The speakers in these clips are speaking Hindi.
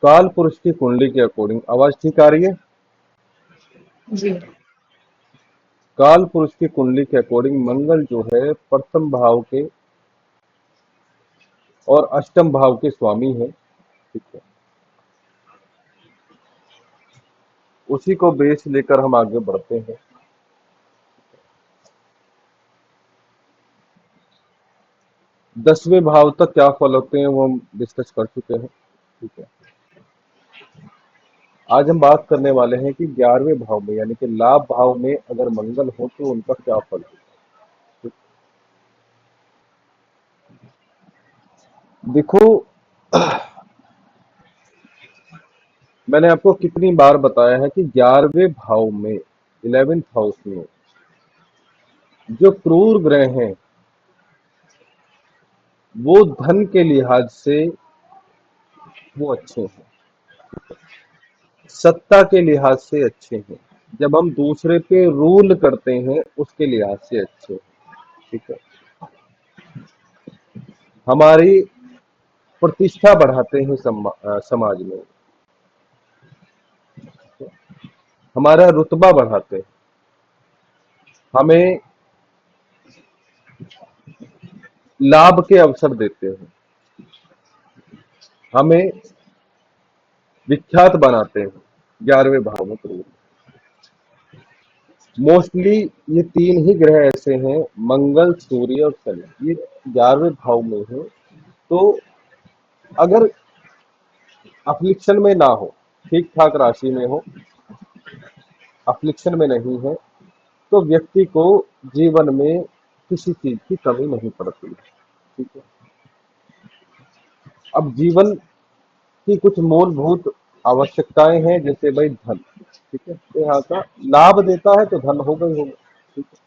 काल पुरुष की कुंडली के अकॉर्डिंग आवाज ठीक आ रही है? जी। काल पुरुष की कुंडली के अकॉर्डिंग मंगल जो है प्रथम भाव के और अष्टम भाव के स्वामी है। ठीक है, उसी को बेस लेकर हम आगे बढ़ते हैं। 10वें भाव तक क्या फल होते हैं वो हम डिस्कस कर चुके हैं। ठीक है, आज हम बात करने वाले हैं कि 11वें भाव में यानी कि लाभ भाव में अगर मंगल हो तो उनका क्या फल है। देखो, मैंने आपको कितनी बार बताया है कि 11वें भाव में 11th हाउस में जो क्रूर ग्रह हैं वो धन के लिहाज से वो अच्छे हैं, सत्ता के लिहाज से अच्छे हैं, जब हम दूसरे पे रूल करते हैं उसके लिहाज से अच्छे हैं। ठीक है, हमारी प्रतिष्ठा बढ़ाते हैं समाज में, हमारा रुतबा बढ़ाते हैं, हमें लाभ के अवसर देते हैं, हमें विख्यात बनाते हैं। 11वें भाव में क्रूर मोस्टली ये तीन ही ग्रह ऐसे हैं, मंगल, सूर्य और शनि, ये 11वें भाव में है। तो अगर अफ्लिक्शन में ना हो, ठीक ठाक राशि में हो, अफ्लिक्शन में नहीं है, तो व्यक्ति को जीवन में किसी चीज की कमी नहीं पड़ती। ठीक है, अब जीवन की कुछ मूलभूत आवश्यकताएं हैं, जैसे भाई धन। ठीक है, तो यहाँ का लाभ देता है तो धन होगा ही होगा। ठीक है,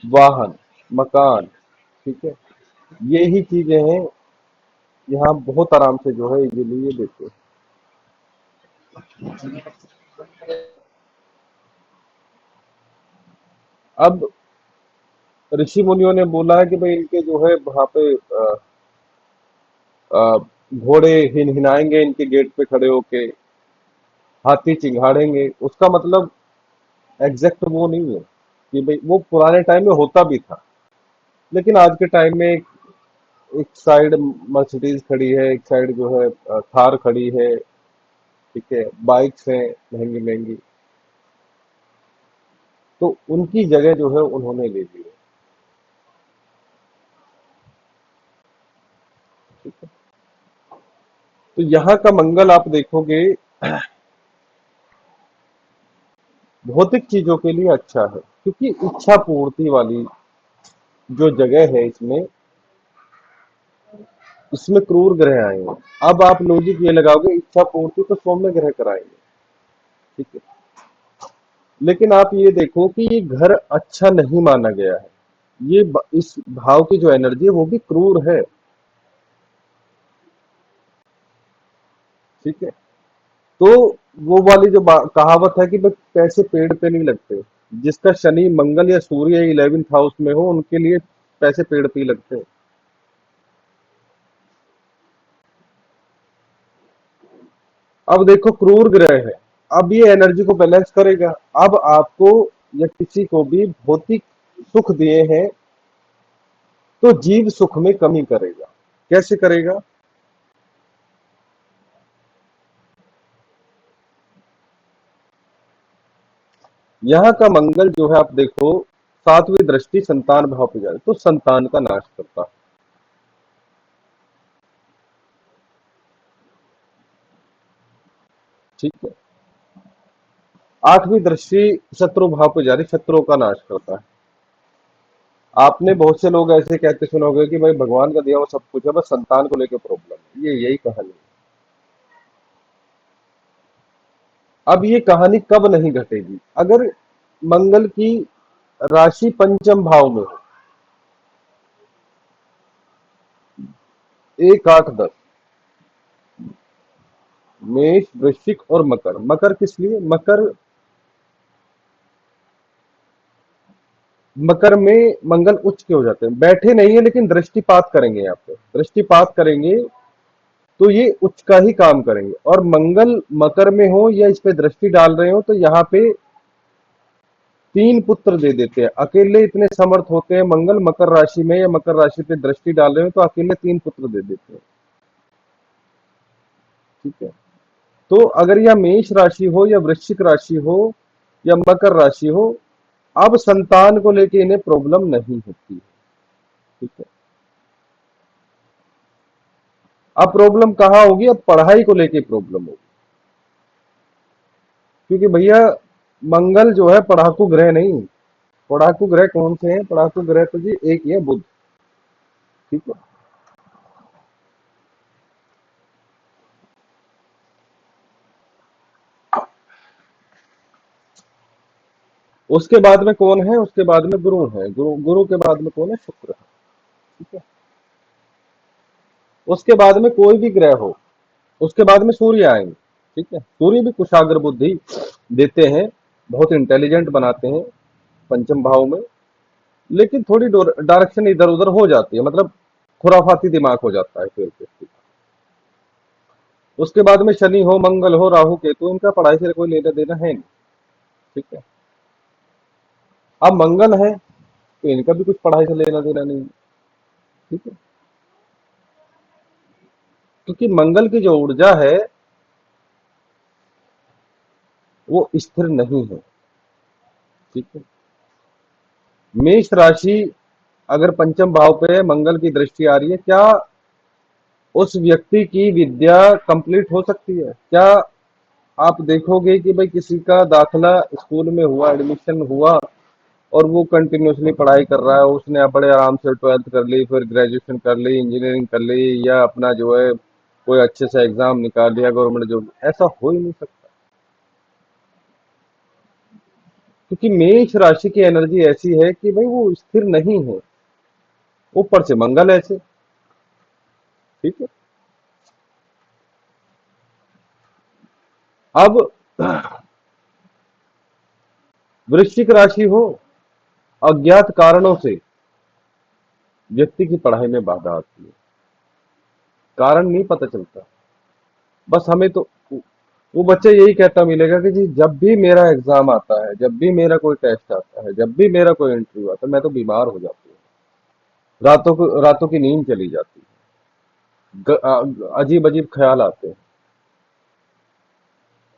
वाहन, मकान, ठीक है, ये ही चीजें हैं, यहाँ बहुत आराम से जो है इजीली ये देते हैं। अब ऋषि मुनियों ने बोला है कि भाई इनके जो है वहां पे अ, घोड़े हिनहिनाएंगे इनके गेट पे खड़े होके, हाथी चिंघाड़ेंगे। उसका मतलब एग्जैक्ट वो नहीं है कि भाई वो पुराने टाइम में होता भी था, लेकिन आज के टाइम में एक साइड मर्सिडीज खड़ी है, एक साइड जो है थार खड़ी है। ठीक है, बाइक्स हैं महंगी महंगी, तो उनकी जगह जो है उन्होंने ले ली है। ठीक है, तो यहाँ का मंगल आप देखोगे भौतिक चीजों के लिए अच्छा है, क्योंकि इच्छा पूर्ति वाली जो जगह है इसमें इसमें क्रूर ग्रह आए हैं। अब आप लॉजिक ये लगाओगे इच्छा पूर्ति तो सौम्य ग्रह कराएंगे। ठीक है, लेकिन आप ये देखो कि ये घर अच्छा नहीं माना गया है, इस भाव की जो एनर्जी है वो भी क्रूर है। ठीक है, तो वो वाली जो कहावत है कि भाई पैसे पेड़ पे नहीं लगते, जिसका शनि, मंगल या सूर्य 11th हाउस में हो उनके लिए पैसे पेड़ पे ही लगते हैं। अब देखो क्रूर ग्रह है, अब ये एनर्जी को बैलेंस करेगा। अब आपको या किसी को भी भौतिक सुख दिए हैं तो जीव सुख में कमी करेगा। कैसे करेगा? यहाँ का मंगल जो है आप देखो 7वीं दृष्टि संतान भाव पे जा रही, तो संतान का नाश करता है। ठीक है, 8वीं दृष्टि शत्रु भाव पे जा रही, शत्रुओं का नाश करता है। आपने बहुत से लोग ऐसे कहते सुनोगे कि भाई भगवान का दिया हुआ सब कुछ है, बस संतान को लेकर प्रॉब्लम है। ये यही कहानी है। अब ये कहानी कब नहीं घटेगी? अगर मंगल की राशि पंचम भाव में हो, 1, 8, 10, मेष, वृश्चिक और मकर। मकर किस लिए? मकर, मकर में मंगल उच्च के हो जाते हैं, बैठे नहीं है लेकिन दृष्टिपात करेंगे। यहाँ पे दृष्टिपात करेंगे तो ये उच्च का ही काम करेंगे। और मंगल मकर में हो या इस पे दृष्टि डाल रहे हो तो यहाँ पे 3 पुत्र दे देते हैं। अकेले इतने समर्थ होते हैं मंगल, मकर राशि में या मकर राशि पे दृष्टि डाल रहे हो तो अकेले 3 पुत्र दे देते हैं। ठीक है। तो अगर यह मेष राशि हो या वृश्चिक राशि हो या मकर राशि हो, अब संतान को लेके इन्हें प्रॉब्लम नहीं होती है। ठीक है। अब प्रॉब्लम कहाँ होगी? अब पढ़ाई को लेके प्रॉब्लम होगी, क्योंकि भैया मंगल जो है पढ़ाकू ग्रह नहीं। पढ़ाकू ग्रह कौन से हैं? पढ़ाकू ग्रह तो जी एक ही है, बुध। ठीक है। उसके बाद में कौन है? उसके बाद में गुरु है। गुरु के बाद में कौन है? शुक्र है। ठीक है। उसके बाद में कोई भी ग्रह हो, उसके बाद में सूर्य आएंगे। ठीक है। सूर्य भी कुशाग्र बुद्धि देते हैं, बहुत इंटेलिजेंट बनाते हैं पंचम भाव में, लेकिन थोड़ी डायरेक्शन इधर उधर हो जाती है, मतलब खुराफाती दिमाग हो जाता है फिर व्यक्ति का। उसके बाद में शनि हो, मंगल हो, राहु केतु, इनका पढ़ाई से कोई लेना देना है नहीं। ठीक है। अब मंगल है तो इनका भी कुछ पढ़ाई से लेना देना नहीं है। ठीक है। क्योंकि मंगल की जो ऊर्जा है वो स्थिर नहीं है। ठीक है। मेष राशि अगर पंचम भाव पे मंगल की दृष्टि आ रही है, क्या उस व्यक्ति की विद्या कंप्लीट हो सकती है? क्या आप देखोगे कि भाई किसी का दाखला स्कूल में हुआ, एडमिशन हुआ और वो कंटिन्यूअसली पढ़ाई कर रहा है, उसने बड़े आराम से 12th कर ली, फिर ग्रेजुएशन कर ली, इंजीनियरिंग कर ली, या अपना जो है कोई अच्छे से एग्जाम निकाल लिया गवर्नमेंट जॉब, ऐसा हो ही नहीं सकता। क्योंकि मेष राशि की एनर्जी ऐसी है कि भाई वो स्थिर नहीं है, ऊपर से मंगल ऐसे। ठीक है। अब वृश्चिक राशि हो, अज्ञात कारणों से व्यक्ति की पढ़ाई में बाधा आती है, कारण नहीं पता चलता। बस हमें तो वो बच्चा यही कहता मिलेगा कि जी जब भी मेरा एग्जाम आता है, जब भी मेरा कोई टेस्ट आता है, जब भी मेरा कोई इंटरव्यू आता है, मैं तो बीमार हो जाती हूँ, रातों की नींद चली जाती है, अजीब अजीब ख्याल आते हैं।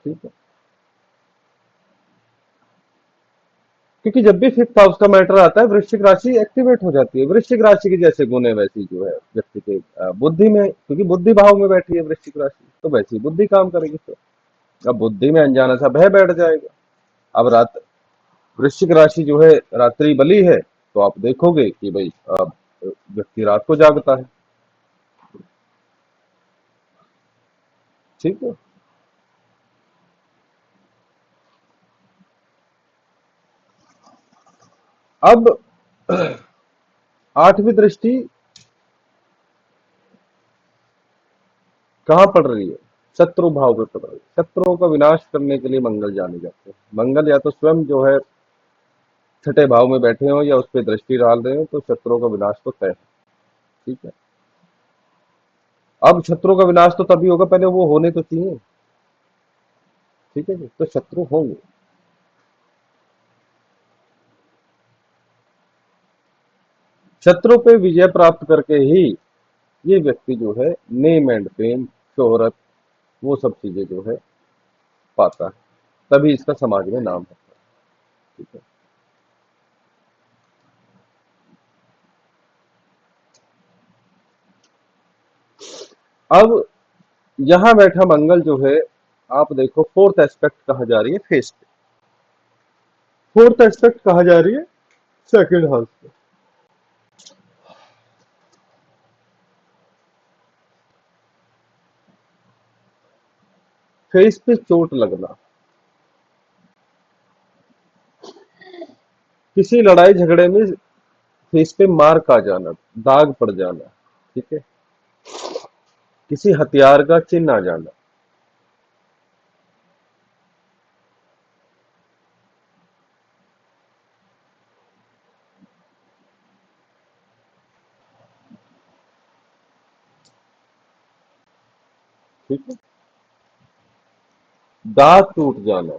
ठीक है। क्योंकि जब भी फिफ्थ हाउस का मैटर आता है वृश्चिक राशि एक्टिवेट हो जाती है। वृश्चिक राशि की जैसे गुण है वैसी जो है व्यक्ति के बुद्धि में, क्योंकि बुद्धि भाव में बैठी है वृश्चिक राशि, तो वैसी बुद्धि काम करेगी फिर। अब बुद्धि में अनजाना सा भय बैठ जाएगा। अब रात वृश्चिक राशि जो है रात्रि बली है, तो आप देखोगे कि भाई अब व्यक्ति रात को जागता है। ठीक है। अब आठवीं दृष्टि कहाँ पड़ रही है? शत्रु भाव में पड़ रही है। शत्रुओं का विनाश करने के लिए मंगल जाने जाते हैं। मंगल या तो स्वयं जो है छठे भाव में बैठे हो या उस पर दृष्टि डाल रहे हो, तो शत्रुओं का विनाश तो तय है। ठीक है। अब शत्रुओं का विनाश तो तभी होगा, पहले वो होने तो चाहिए। ठीक है जी, तो शत्रु होंगे। शत्रु पे विजय प्राप्त करके ही ये व्यक्ति जो है नेम एंड फेम, शोहरत, वो सब चीजें जो है पाता है, तभी इसका समाज में नाम होता है। ठीक है। अब यहां बैठा मंगल जो है, आप देखो फोर्थ एस्पेक्ट कहा जा रही है फेस पे, फोर्थ एस्पेक्ट कहा जा रही है सेकंड हाउस पे। फेस पे चोट लगना, किसी लड़ाई झगड़े में फेस पे मार्क आ जाना, दाग पड़ जाना। ठीक है। किसी हथियार का चिन्ह आ जाना। ठीक है। दांत टूट जाना,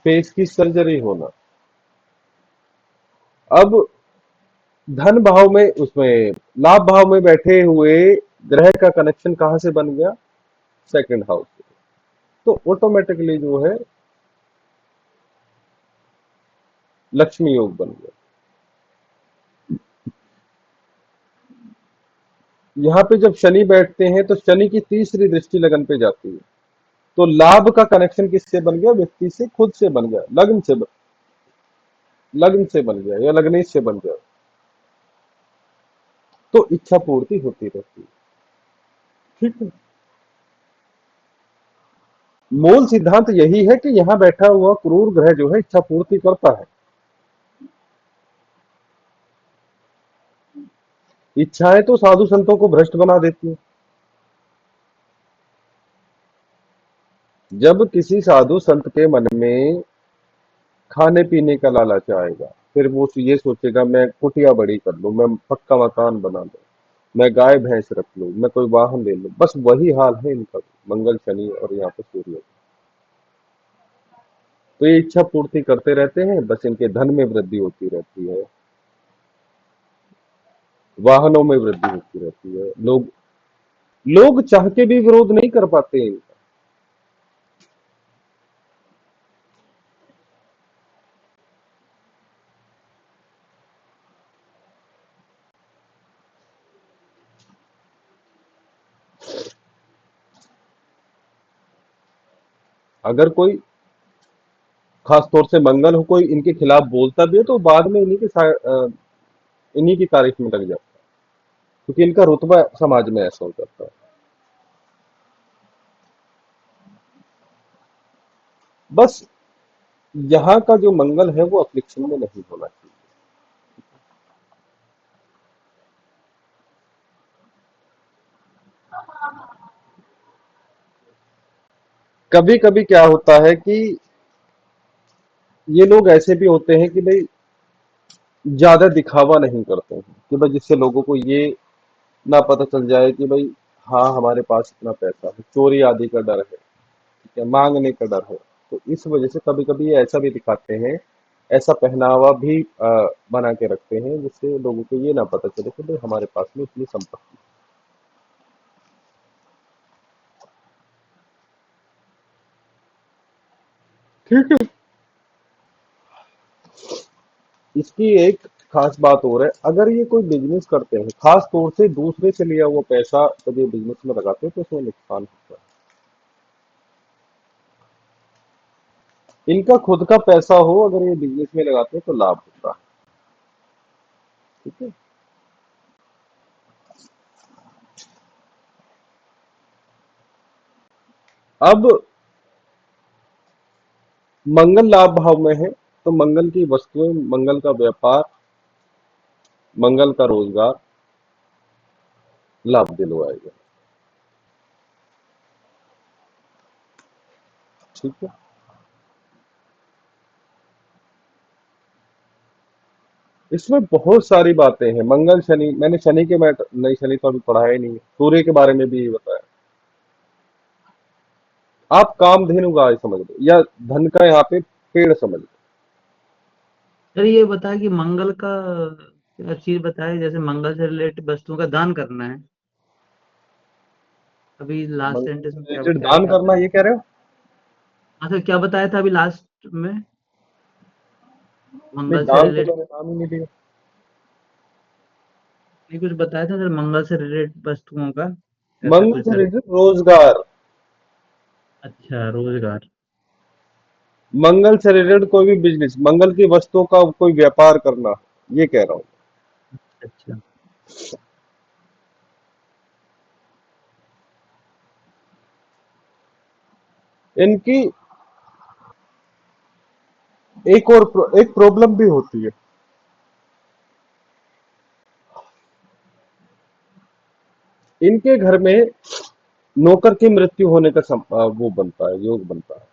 फेस की सर्जरी होना। अब धन भाव में, उसमें लाभ भाव में बैठे हुए ग्रह का कनेक्शन कहां से बन गया? सेकंड हाउस से। तो ऑटोमेटिकली जो है लक्ष्मी योग बन गया। यहाँ पे जब शनि बैठते हैं तो शनि की तीसरी दृष्टि लगन पे जाती है। तो लाभ का कनेक्शन किससे बन गया? व्यक्ति से खुद से बन गया, लग्न से बन गया या लग्नेश से बन गया। तो इच्छा पूर्ति होती रहती है। ठीक है। मूल सिद्धांत यही है कि यहाँ बैठा हुआ क्रूर ग्रह जो है इच्छा पूर्ति करता है। इच्छाएं तो साधु संतों को भ्रष्ट बना देती हैं। जब किसी साधु संत के मन में खाने पीने का लालच आएगा, फिर वो ये सोचेगा मैं कुटिया बड़ी कर लूं, मैं पक्का मकान बना लूं, मैं गाय भैंस रख लूं, मैं कोई वाहन ले लूं। बस वही हाल है इनका, मंगल शनि और यहाँ पे सूर्य। तो ये इच्छा पूर्ति करते रहते हैं, बस इनके धन में वृद्धि होती रहती है, वाहनों में वृद्धि होती रहती है। लोग लोग चाह के भी विरोध नहीं कर पाते हैं। अगर कोई खास तौर से मंगल हो कोई इनके खिलाफ बोलता भी है तो बाद में इन्हीं की तारीफ में लग जाता है, क्योंकि इनका रुतबा समाज में ऐसा हो जाता है। बस यहाँ का जो मंगल है वो अफलिक्शन में नहीं होना चाहिए। कभी कभी क्या होता है कि ये लोग ऐसे भी होते हैं कि भाई ज्यादा दिखावा नहीं करते हैं, कि भाई जिससे लोगों को ये ना पता चल जाए कि भाई हाँ हमारे पास इतना पैसा है, चोरी आदि का डर है, ठीक है, मांगने का डर है। तो इस वजह से कभी कभी ये ऐसा भी दिखाते हैं, ऐसा पहनावा भी बना के रखते हैं जिससे लोगों को ये ना पता चले कि भाई हमारे पास में इतनी संपत्ति है। ठीक है। इसकी एक खास बात और है, अगर ये कोई बिजनेस करते हैं, खास तौर से दूसरे से लिया हुआ पैसा जब ये बिजनेस में लगाते हैं तो उसमें नुकसान होता है। इनका खुद का पैसा हो अगर ये बिजनेस में लगाते हैं तो लाभ होता है। ठीक है। अब मंगल लाभ भाव में है तो मंगल की वस्तुएं, मंगल का व्यापार, मंगल का रोजगार लाभ दिलवाएगा। ठीक है। इसमें बहुत सारी बातें हैं। मंगल शनि, मैंने शनि के मैटर नहीं, शनि तो अभी पढ़ा ही नहीं है। सूर्य के बारे में भी ये बताया। आप कामधेनु गाय समझ लो या धन का यहाँ पे पेड़ समझ लो। सर ये बताया कि मंगल का क्या चीज बताए, जैसे मंगल से रिलेटेड वस्तुओं का दान करना है। अभी लास्ट मंगल सेंटेंस से में क्या रिलेटेड बताया दान था करना आपने? ये कह रहे हो? हाँ सर, क्या बताया था अभी लास्ट में? नहीं, मंगल से दान तो रिलेटेड मैंने नाम ही नहीं दिया। नहीं कुछ बताया था सर, मंगल से रिलेटेड वस्तुओं का ऐसा मंगल कुछ से सर। रिलेटेड रोजगार, अच्छा, रोजगार। मंगल से रिलेटेड कोई भी बिजनेस, मंगल की वस्तुओं का कोई व्यापार करना, ये कह रहा हूँ। अच्छा। इनकी एक प्रॉब्लम भी होती है। इनके घर में नौकर की मृत्यु होने का वो बनता है, योग बनता है।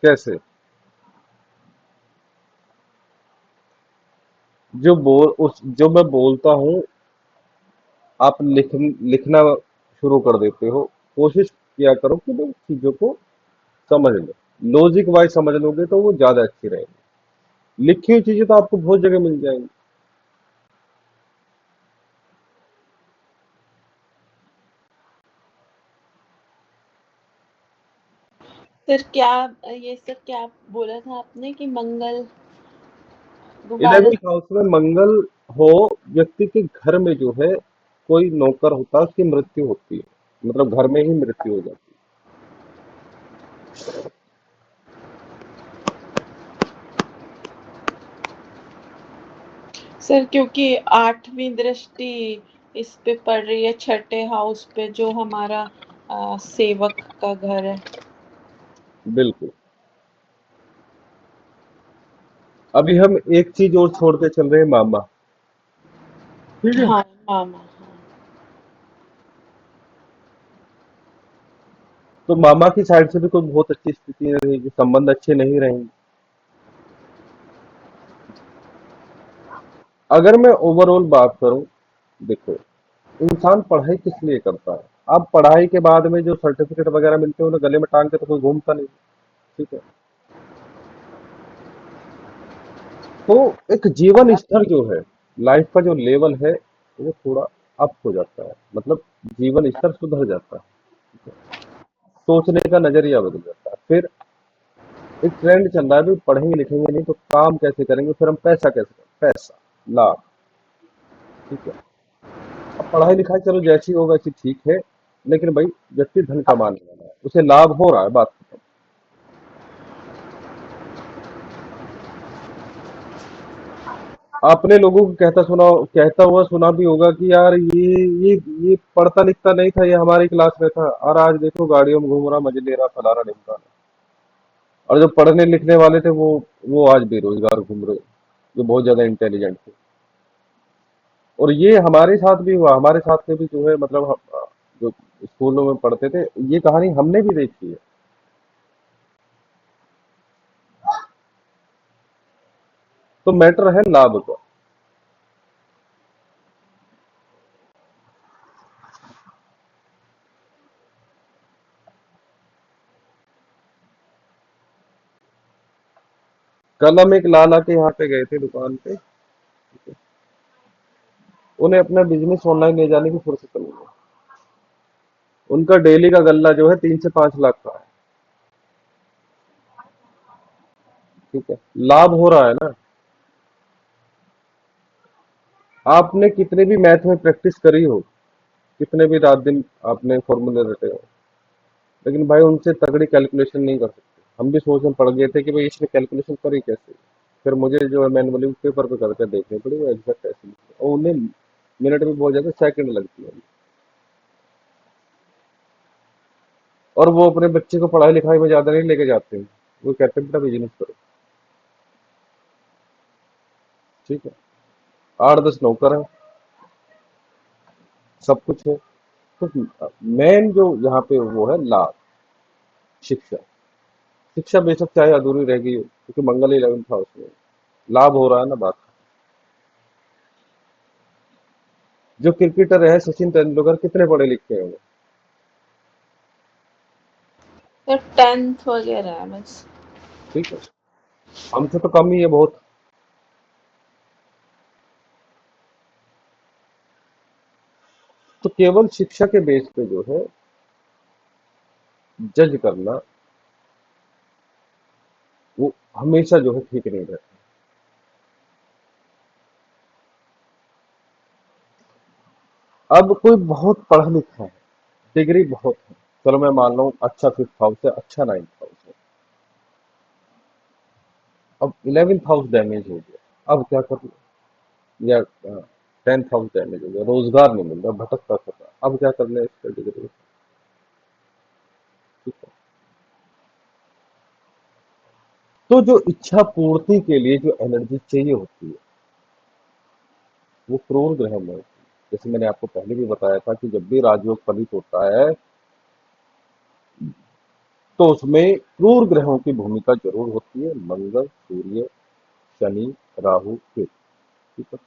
कैसे? जो मैं बोलता हूँ, आप लिखना शुरू कर देते हो। कोशिश किया करो कि भाई चीजों को समझ लो। लॉजिक वाइज समझ लोगे तो वो ज्यादा अच्छी रहेगी। लिखी हुई चीजें तो आपको बहुत जगह मिल जाएंगी। सर क्या ये सर क्या बोला था आपने कि मंगल दोबारा 11th हाउस में मंगल हो, व्यक्ति के घर में जो है कोई नौकर होता है, उसकी मृत्यु होती है, मतलब घर में ही मृत्यु हो जाती सर क्योंकि आठवीं दृष्टि इस पे पड़ रही है छठे हाउस पे जो हमारा सेवक का घर है। है। बिल्कुल। अभी हम एक चीज और छोड़ के चल रहे हैं, मामा। ठीक है। हाँ मामा हाँ। तो मामा की साइड से भी कोई बहुत अच्छी स्थिति नहीं रहेगी, संबंध अच्छे नहीं रहेंगे। अगर मैं ओवरऑल बात करूं, देखो, इंसान पढ़ाई किस लिए करता है? अब पढ़ाई के बाद में जो सर्टिफिकेट वगैरह मिलते हैं उन्हें गले में टांग के तो कोई घूमता नहीं। ठीक है। तो एक जीवन स्तर जो है, लाइफ का जो लेवल है, वो थोड़ा अप हो जाता है, मतलब जीवन स्तर सुधर जाता है। ठीक है? सोचने का नजरिया बदल जाता है। फिर एक ट्रेंड चल रहा है, भी पढ़ेंगे लिखेंगे नहीं तो काम कैसे करेंगे, फिर हम पैसा कैसे करेंगे, पैसा, लाभ। ठीक है। अब पढ़ाई लिखाई चलो जैसी हो वैसी ठीक है, लेकिन भाई व्यक्ति धन कमाने वाला है, उसे लाभ हो रहा है, बात खत्म। आपने लोगों को कहता हुआ सुना भी होगा कि यार ये पढ़ता लिखता नहीं था, ये हमारी क्लास में था और आज देखो गाड़ियों में घूम रहा, मजे ले रहा, फलाना ढिमकाना। और जो पढ़ने लिखने वाले थे वो आज बेरोजगार घूम रहे, जो बहुत ज्यादा इंटेलिजेंट थे। और ये हमारे साथ भी हुआ, हमारे साथ के भी जो है, मतलब जो स्कूलों में पढ़ते थे, ये कहानी हमने भी देखी है। तो मैटर है लाभ का। कल हम एक लाला के यहाँ पे गए थे दुकान पे। उन्हें अपना बिजनेस ऑनलाइन ले जाने की फुर्सत नहीं है। उनका डेली का गल्ला जो है 3 से 5 लाख का है। ठीक है। लाभ हो रहा है ना। आपने कितने भी मैथ में प्रैक्टिस करी हो, कितने भी रात दिन आपने फॉर्मूले रटे हो, लेकिन भाई उनसे तगड़ी कैलकुलेशन नहीं कर सकते। हम भी सोच में पड़ गए थे कि भाई इसने कैलकुलेशन करी कैसे। फिर मुझे जो है मैनुअली पेपर पे करके देखने पड़ी, वो एग्जैक्ट ऐसे लिखते हैं। और उन्हें मिनट भी बहुत ज्यादा, सेकंड लगती है। और वो अपने बच्चे को पढ़ाई लिखाई में ज्यादा नहीं लेके जाते हैं। वो कहते हैं बेटा बिजनेस करो। ठीक है। 8-10 नौकर है, सब कुछ है। तो मेन जो यहाँ पे वो है लाभ, शिक्षा। शिक्षा बेशक चाहे अधूरी रह गई हो, क्योंकि मंगल 11th था उसमें, लाभ हो रहा है ना, बात। जो क्रिकेटर है सचिन तेंदुलकर, कितने पढ़े लिखे हैं वो? सर 10th वगैरह है बस। ठीक है। हमसे तो कम ही है बहुत। तो केवल शिक्षा के बेस पे जो है जज करना, वो हमेशा जो है ठीक नहीं रहता। अब कोई बहुत पढ़ा लिखा है, डिग्री बहुत है, चलो मैं मान लूं अच्छा 5th हाउस है, अच्छा 9th हाउस है। अब 11th हाउस डैमेज हो गया, अब क्या कर, या 10th हाउस डैमेज हो गया, रोजगार नहीं मिल रहा, भटकता कर रहा, अब क्या करना है इसका डिग्री। ठीक है। तो जो इच्छा पूर्ति के लिए जो एनर्जी चाहिए होती है, वो क्रूर ग्रह में होती है। जैसे मैंने आपको पहले भी बताया था कि जब भी राजयोग फलित होता है, तो उसमें क्रूर ग्रहों की भूमिका जरूर होती है, मंगल, सूर्य, शनि, राहु, केतु। ठीक है।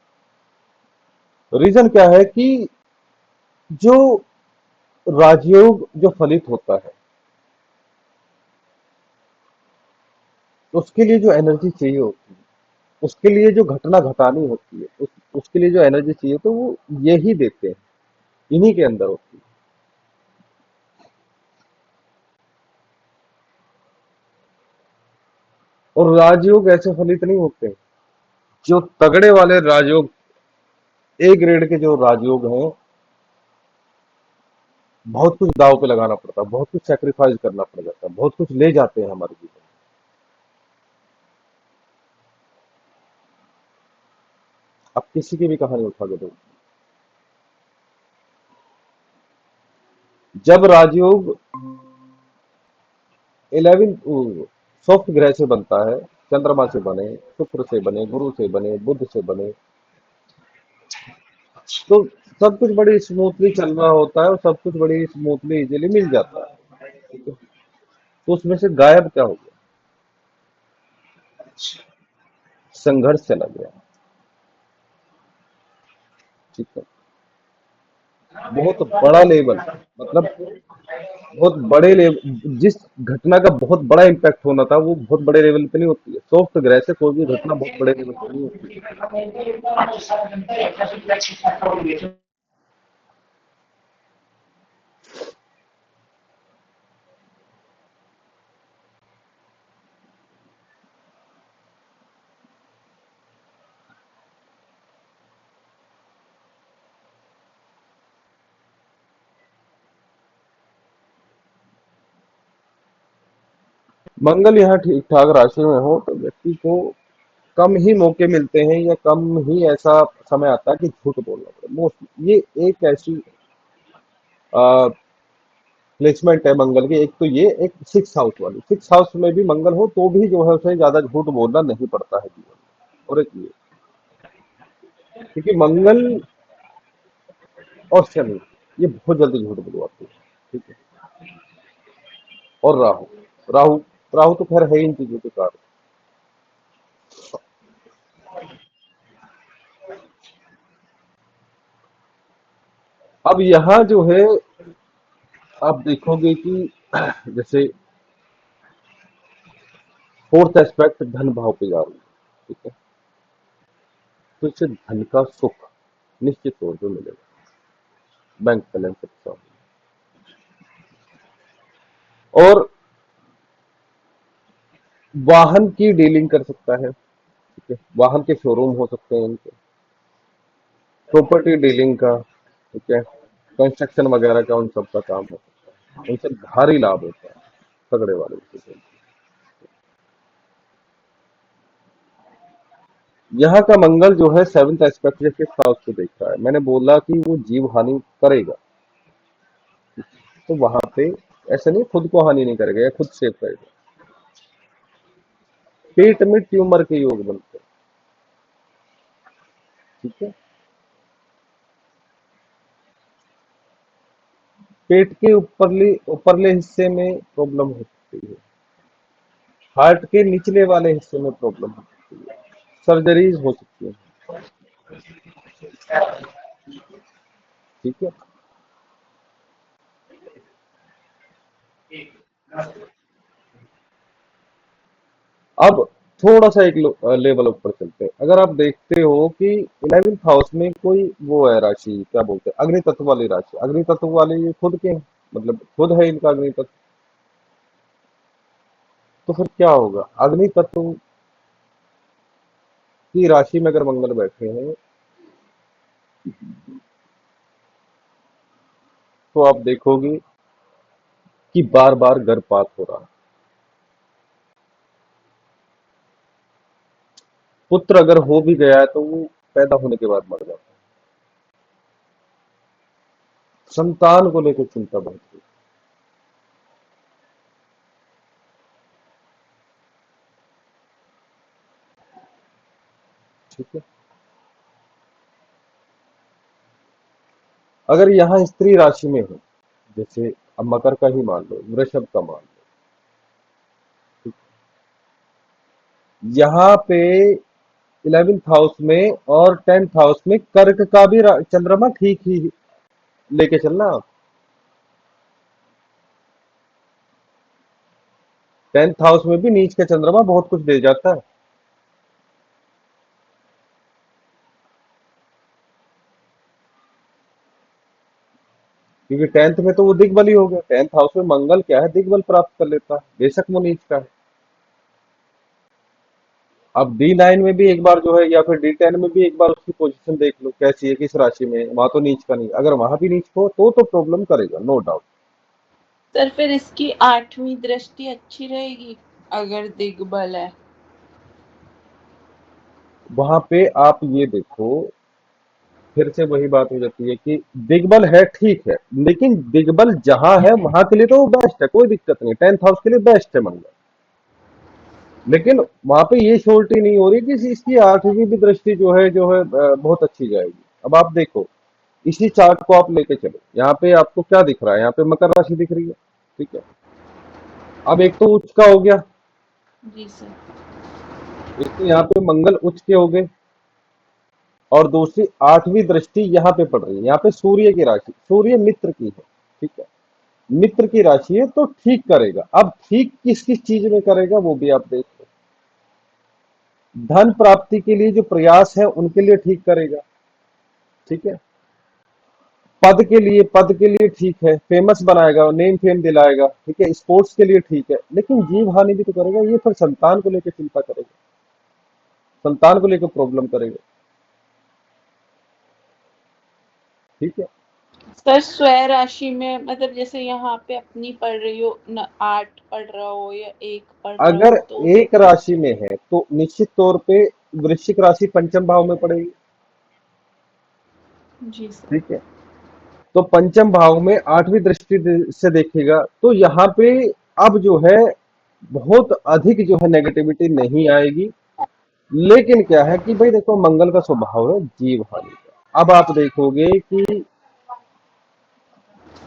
रीजन क्या है कि जो राजयोग जो फलित होता है, उसके लिए जो एनर्जी चाहिए होती है, उसके लिए जो घटना घटानी होती है, उसके लिए जो एनर्जी चाहिए, तो वो यही देते हैं, इन्हीं के अंदर होती है। और राजयोग ऐसे फलित नहीं होते हैं। जो तगड़े वाले राजयोग, ए ग्रेड के जो राजयोग हैं, बहुत कुछ दांव पे लगाना पड़ता है, बहुत कुछ सेक्रीफाइस करना पड़ जाता है, बहुत कुछ ले जाते हैं हमारे जीवन में। अब किसी की भी कहानी उठा के दो, जब राजयोग 11 सॉफ्ट ग्रह से बनता है, चंद्रमा से बने, शुक्र से बने, गुरु से बने, बुध से बने, तो सब कुछ बड़ी स्मूथली चल रहा होता है और सब कुछ बड़ी स्मूथली इजीली मिल जाता है। ठीक है। तो उसमें से गायब क्या हो गया? संघर्ष चला गया। ठीक है। बहुत बड़ा लेवल, मतलब बहुत बड़े लेवल, जिस घटना का बहुत बड़ा इम्पैक्ट होना था वो बहुत बड़े लेवल पे नहीं होती है। सॉफ्ट ग्रह से कोई भी घटना बहुत बड़े लेवल पे नहीं होती है। मंगल यहाँ ठीक ठाक राशि में हो तो व्यक्ति को कम ही मौके मिलते हैं, या कम ही ऐसा समय आता है कि झूठ बोलना पड़े। मोस्ट ये एक ऐसी प्लेसमेंट है मंगल की। एक तो ये, एक सिक्स हाउस वाली, सिक्स हाउस में भी मंगल हो तो भी जो है उसे ज्यादा झूठ बोलना नहीं पड़ता है जीवन में। और एक ये, क्योंकि मंगल और शनि ये बहुत जल्दी झूठ बुलवाते हैं। ठीक है। और राहु, राहु राहु तो खैर है ही इन चीजों के कारण। अब यहाँ जो है, आप देखोगे कि जैसे फोर्थ एस्पेक्ट धन भाव पे जा रही है। ठीक है। तो इससे धन का सुख निश्चित तौर पे मिलेगा, बैंक बैलेंस अच्छा हो। और वाहन की डीलिंग कर सकता है। ठीक है। वाहन के शोरूम हो सकते हैं इनके, प्रॉपर्टी डीलिंग का। ठीक है। कंस्ट्रक्शन वगैरह का उन सब का काम हो सकता है, उनसे भारी लाभ होता है तगड़े वाले से। यहाँ का मंगल जो है सेवंथ एस्पेक्ट के हाउस को देख रहा है। मैंने बोला कि वो जीव हानि करेगा, तो वहां पे ऐसे नहीं खुद को हानि नहीं करेगा या खुद सेव करेगा। पेट में ट्यूमर के योग बनते हैं। ठीक है। पेट के ऊपरले ऊपरले हिस्से में प्रॉब्लम हो सकती है, हार्ट के निचले वाले हिस्से में प्रॉब्लम हो सकती है, सर्जरीज हो सकती है। ठीक है। अब थोड़ा सा एक लेवल ऊपर चलते हैं। अगर आप देखते हो कि 11th हाउस में कोई वो है राशि, क्या बोलते हैं, अग्नि तत्व वाली राशि। अग्नि तत्व वाले ये खुद के हैं, मतलब खुद है इनका अग्नि तत्व। तो फिर क्या होगा? अग्नि तत्व की राशि में अगर मंगल बैठे हैं, तो आप देखोगे कि बार बार गर्भपात हो रहा है। पुत्र अगर हो भी गया है तो वो पैदा होने के बाद मर जाता है। संतान को लेकर चिंता बढ़ती है। ठीक है। अगर यहाँ स्त्री राशि में हो, जैसे अब मकर का ही मान लो, वृषभ का मान लो, यहाँ पे 11th हाउस में और 10th हाउस में कर्क का भी चंद्रमा ठीक ही लेके चलना आप। 10th हाउस में भी नीच का चंद्रमा बहुत कुछ दे जाता है, क्योंकि 10th में तो वो दिग्बली हो गया। 10th हाउस में मंगल क्या है, दिग्बल प्राप्त कर लेता है, बेशक वो नीच का है। अब D9 में भी एक बार जो है, या फिर D10 में भी एक बार उसकी पोजीशन देख लो कैसी है, किस राशि में है। वहां तो नीच का नहीं, अगर वहां भी नीच हो तो प्रॉब्लम करेगा, नो डाउट। सर फिर इसकी 8वीं दृष्टि अच्छी रहेगी अगर दिग्बल है? वहां पे आप ये देखो, फिर से वही बात हो जाती है कि दिग्बल है ठीक है, लेकिन दिग्बल जहां है वहां के लिए तो वो बेस्ट है, कोई दिक्कत नहीं, 10th हाउस के लिए बेस्ट है मंगल। लेकिन वहां पे ये श्योरिटी नहीं हो रही कि इसकी 8वीं भी दृष्टि जो है बहुत अच्छी जाएगी। अब आप देखो, इसी चार्ट को आप लेके चलो, यहाँ पे आपको क्या दिख रहा है, यहाँ पे मकर राशि दिख रही है, ठीक है। अब एक तो उच्च का हो गया, जी सर। एक तो यहाँ पे मंगल उच्च के हो गए, और दूसरी 8वीं दृष्टि यहाँ पे पड़ रही है, यहाँ पे सूर्य की राशि, सूर्य मित्र की है, ठीक है। मित्र की राशि है तो ठीक करेगा। अब ठीक किस किस चीज में करेगा वो भी आप देख लो। धन प्राप्ति के लिए जो प्रयास है उनके लिए ठीक करेगा, ठीक है। पद के लिए ठीक है, फेमस बनाएगा, नेम फेम दिलाएगा, ठीक है। स्पोर्ट्स के लिए ठीक है, लेकिन जीव हानि भी तो करेगा। ये फिर संतान को लेकर चिंता करेगा, संतान को लेकर प्रॉब्लम करेगा, ठीक है। सर स्वय राशि में मतलब जैसे यहाँ पे अपनी पढ़ रही हो न 8 पढ़ रहा हो या 1 पढ़ रहा अगर हो तो? एक राशि में है तो निश्चित तौर पे वृश्चिक राशि पंचम भाव में पड़ेगी, जी सर। ठीक है। तो पंचम भाव में 8वीं दृष्टि से देखेगा तो यहाँ पे अब जो है बहुत अधिक जो है नेगेटिविटी नहीं आएगी। लेकिन क्या है कि भाई देखो, मंगल का स्वभाव है जीव हानि का। अब आप देखोगे कि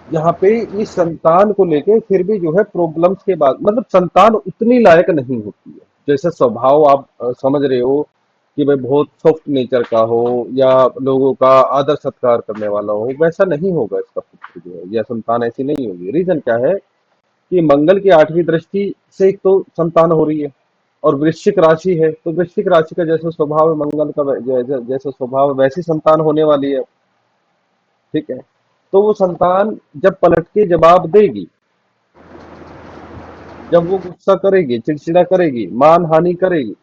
यहाँ पे इस संतान को लेके फिर भी जो है प्रॉब्लम्स के बाद, मतलब संतान उतनी लायक नहीं होती है जैसे स्वभाव आप समझ रहे हो कि भाई बहुत सॉफ्ट नेचर का हो या लोगों का आदर सत्कार करने वाला हो, वैसा नहीं होगा इसका पुत्र जो है, या संतान ऐसी नहीं होगी। रीजन क्या है कि मंगल की 8वीं दृष्टि से एक तो संतान हो रही है, और वृश्चिक राशि है तो वृश्चिक राशि का जैसा स्वभाव है मंगल का, जैसा स्वभाव है वैसी संतान होने वाली है, ठीक है। तो वो संतान जब पलट के जवाब देगी, जब वो गुस्सा करेगी, चिड़चिड़ा करेगी, मान हानि करेगी,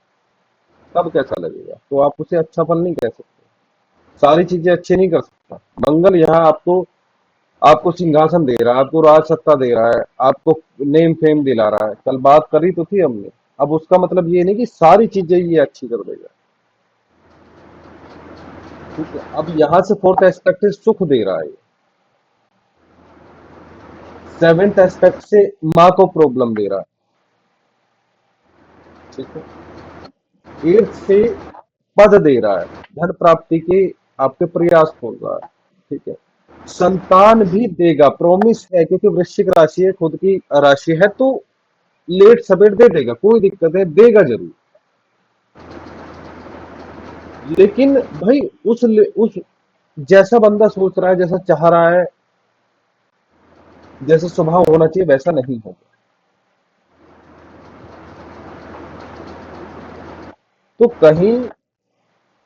तब कैसा लगेगा? तो आप उसे अच्छा फल नहीं कह सकते, सारी चीजें अच्छी नहीं कर सकता। मंगल यहाँ आपको आपको सिंहासन दे रहा है, आपको राज सत्ता दे रहा है, आपको नेम फेम दिला रहा है। कल बात करी तो थी हमने। अब उसका मतलब ये नहीं कि सारी चीजें ये अच्छी कर देगा, ठीक है। अब यहाँ से फोर्थ एस्पेक्ट से सुख दे रहा है, सेवेंथ एस्पेक्ट से माँ को प्रॉब्लम दे रहा है, ठीक है। एट्थ से पद दे रहा है, धन प्राप्ति के आपके प्रयास खोल रहा है, ठीक है। संतान भी देगा, प्रॉमिस है, क्योंकि वृश्चिक राशि है, खुद की राशि है, तो लेट सवेर दे देगा, कोई दिक्कत है, देगा जरूर। लेकिन भाई उस जैसा बंदा सोच रहा है, जैसा चाह रहा है, जैसा स्वभाव होना चाहिए वैसा नहीं होगा। तो कहीं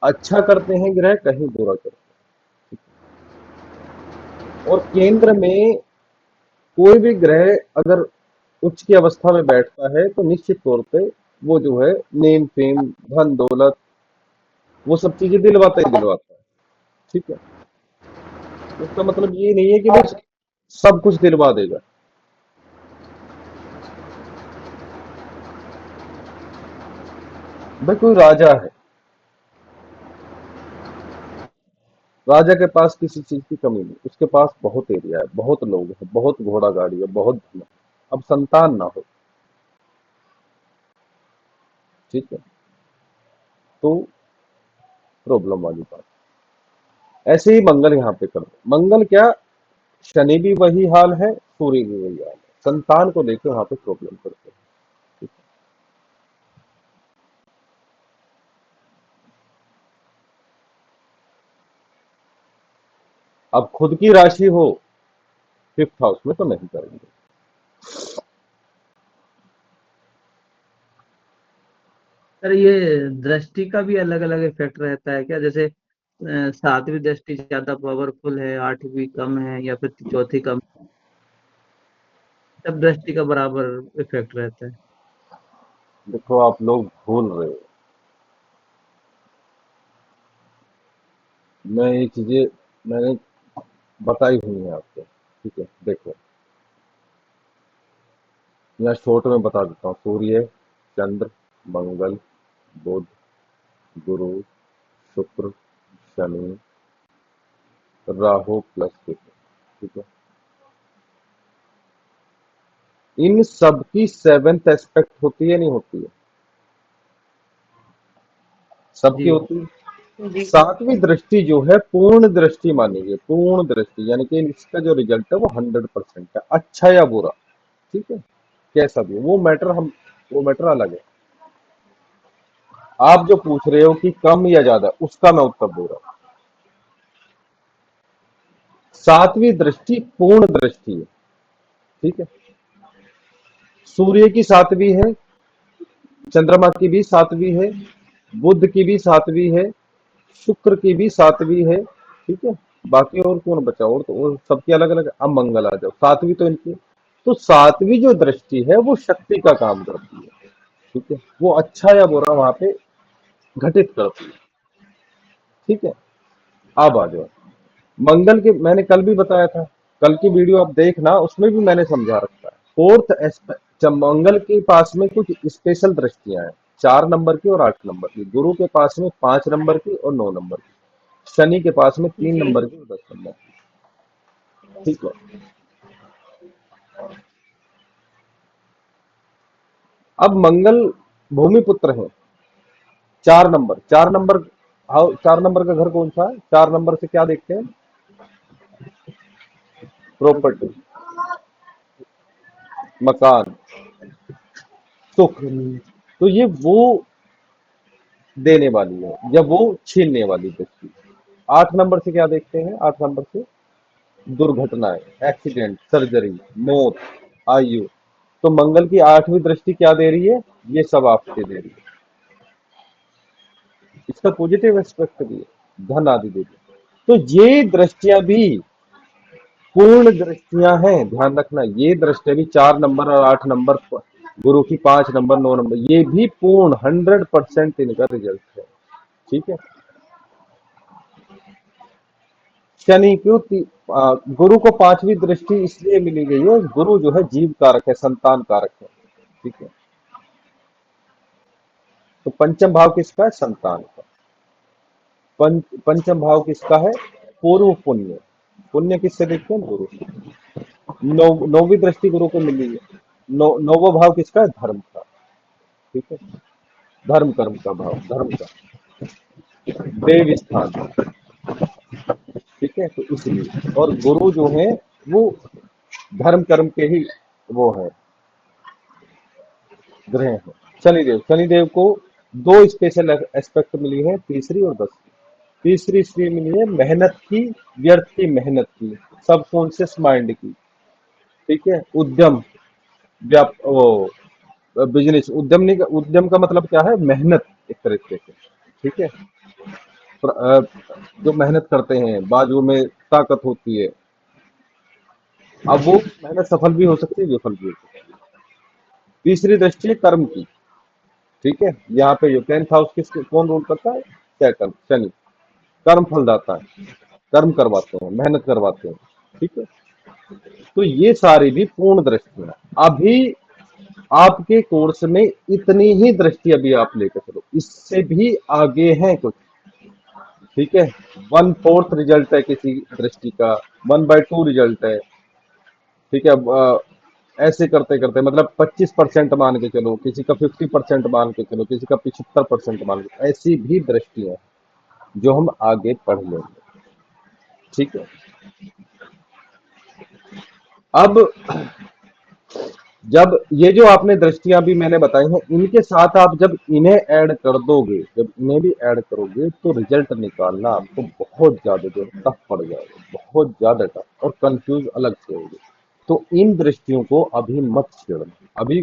अच्छा करते हैं ग्रह, कहीं बुरा करते हैं। और केंद्र में कोई भी ग्रह अगर उच्च की अवस्था में बैठता है तो निश्चित तौर पे वो जो है नेम फेम, धन दौलत, वो सब चीजें दिलवाता ही दिलवाता है, ठीक है। उसका मतलब ये नहीं है कि भाई सब कुछ दिलवा देगा। भाई कोई राजा है, राजा के पास किसी चीज की कमी नहीं, उसके पास बहुत एरिया है, बहुत लोग हैं, बहुत घोड़ा गाड़ी है, बहुत धन है। अब संतान ना हो, ठीक है, तो प्रॉब्लम वाली बात। ऐसे ही मंगल यहाँ पे कर दो। मंगल क्या, शनि भी वही हाल है, सूर्य भी वही हाल है, संतान को लेकर वहां पे प्रॉब्लम करते हैं, ठीक अब खुद की राशि हो फिफ्थ हाउस में तो नहीं करेंगे। सर ये दृष्टि का भी अलग अलग इफेक्ट रहता है क्या? जैसे सातवीं दृष्टि ज्यादा पावरफुल है, आठवीं कम है, या फिर चौथी कम, सब दृष्टि का बराबर इफेक्ट रहता है? देखो आप लोग भूल रहे हो, मैं ये चीजें मैंने बताई हुई है आपको। ठीक है, देखो यहाँ शॉर्ट में बता देता हूँ। सूर्य, चंद्र, मंगल, बुध, गुरु, शुक्र, शनि, राहु प्लस केतु। ठीक है, इन सब की सेवेंथ एस्पेक्ट होती है नहीं होती है? सबकी जी। होती है। जी। सातवीं दृष्टि जो है पूर्ण दृष्टि मानी गई, पूर्ण दृष्टि, यानी कि इसका जो रिजल्ट है वो 100% है, अच्छा या बुरा। ठीक है, कैसा भी वो मैटर, हम वो मैटर अलग है। आप जो पूछ रहे हो कि कम या ज्यादा, उसका मैं उत्तर दे रहा हूं। सातवीं दृष्टि पूर्ण दृष्टि है। ठीक है, सूर्य की सातवीं है, चंद्रमा की भी सातवीं है, बुध की भी सातवीं है, शुक्र की भी सातवीं है। ठीक है, बाकी और कौन बचा? और तो और सबकी अलग अलग। अब मंगल आ जाओ, सातवीं तो इनकी। तो सातवीं जो दृष्टि है वो शक्ति का काम करती है। ठीक है, वो अच्छा या बुरा वहां पे घटित करती है। ठीक है, अब आ जाओ मंगल के, मैंने कल भी बताया था, कल की वीडियो आप देखना, उसमें भी मैंने समझा रखा है। फोर्थ एस्पेक्ट, जब मंगल के पास में कुछ स्पेशल दृष्टियां हैं, 4 नंबर की और 8 नंबर की, गुरु के पास में 5 नंबर की और 9 नंबर की, शनि के पास में तीन जी। नंबर की और 10 नंबर की। ठीक है, अब मंगल भूमि पुत्र है, 4 नंबर, 4 नंबर। हाँ, 4 नंबर का घर कौन सा है? 4 नंबर से क्या देखते हैं? प्रॉपर्टी, मकान, सुख। जमीन। तो ये वो देने वाली है या वो छीनने वाली दृष्टि। 8 नंबर से क्या देखते हैं? 8 नंबर से दुर्घटनाएं, एक्सीडेंट, सर्जरी, मौत, आयु। तो मंगल की 8वीं दृष्टि क्या दे रही है? ये सब आपसे दे रही है। इसका पॉजिटिव एस्पेक्ट भी है, धन आदि दे रही है। तो ये दृष्टियां भी पूर्ण दृष्टियां हैं, ध्यान रखना। ये दृष्टियां भी 4 नंबर और 8 नंबर, गुरु की 5 नंबर, 9 नंबर, ये भी पूर्ण 100% इनका रिजल्ट है। ठीक है, शनि क्यों गुरु को 5वीं दृष्टि इसलिए मिली गई है, गुरु जो है जीव कारक है, संतान कारक है। ठीक है, तो पंचम भाव किसका है? संतान का। पंचम भाव किसका है? पूर्व पुण्य। पुण्य किससे देखते हैं? गुरु से। 9वीं दृष्टि गुरु को मिली है। नौवां भाव किसका है? धर्म का। ठीक है, धर्म कर्म का भाव, धर्म का देव स्थान। ठीक है, तो इसलिए, और गुरु जो है वो धर्म कर्म के ही वो है, ग्रह है। शनिदेव, शनिदेव को 2 स्पेशल एस्पेक्ट मिली है, तीसरी और 10वीं। तीसरी इसलिए मिली है मेहनत की, व्यर्थ की मेहनत की, सबकॉन्शियस माइंड की। ठीक है, उद्यम, वो बिजनेस, उद्यम नहीं, उद्यम का मतलब क्या है? मेहनत, एक तरीके से। ठीक है, जो मेहनत करते हैं, बाजू में ताकत होती है। अब वो मेहनत सफल भी हो सकती है, विफल भी हो सकती है। तीसरी दृष्टि है कर्म की। ठीक है, यहाँ पे जो 10th हाउस किसको कौन रूल करता है? सैटर्न, शनि। कर्म फलदाता है, कर्म करवाते हैं, मेहनत करवाते हैं। ठीक है, तो ये सारी भी पूर्ण दृष्टियां। अभी आपके कोर्स में इतनी ही दृष्टि अभी आप लेकर चलो, इससे भी आगे हैं कुछ। ठीक है, 1/4 रिजल्ट है किसी दृष्टि का, 1/2 रिजल्ट है। ठीक है, अब ऐसे करते करते मतलब 25% मान के चलो, किसी का 50% मान के चलो, किसी का 75% मान के, ऐसी भी दृष्टियां हैं जो हम आगे पढ़ लेंगे। ठीक है, अब जब ये जो आपने दृष्टियां भी मैंने बताई हैं, इनके साथ आप जब इन्हें ऐड कर दोगे, जब इन्हें भी ऐड करोगे, तो रिजल्ट निकालना आपको बहुत ज्यादा जो टफ पड़ जाएगा, बहुत ज्यादा टफ, और कंफ्यूज अलग से होगी। तो इन दृष्टियों को अभी मत छेड़ना, अभी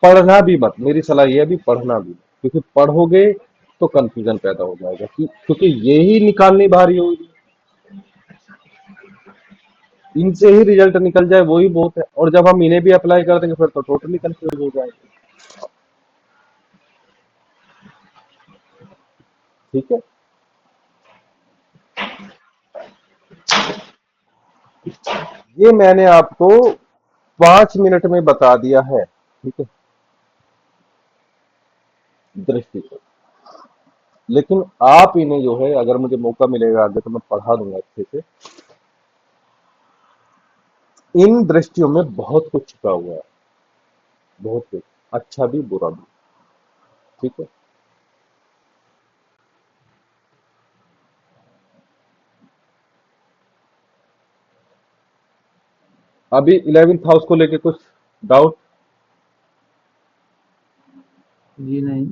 पढ़ना भी मत। मेरी सलाह ये है, अभी पढ़ना भी मत, क्योंकि पढ़ोगे तो कंफ्यूजन पैदा हो जाएगा, क्योंकि यही निकालनी भारी होगी। इनसे ही रिजल्ट निकल जाए वही बहुत है, और जब हम इन्हें भी अप्लाई कर देंगे फिर तो टोटली कंफ्यूज हो जाएंगे। ठीक है, ये मैंने आपको 5 मिनट में बता दिया है। ठीक है, दृष्टिकोण। लेकिन आप इन्हें जो है, अगर मुझे मौका मिलेगा आगे तो मैं पढ़ा दूंगा अच्छे से। इन दृष्टियों में बहुत कुछ छिपा हुआ है, बहुत कुछ, अच्छा भी बुरा भी। ठीक है, अभी 11th हाउस को लेके कुछ डाउट? जी नहीं।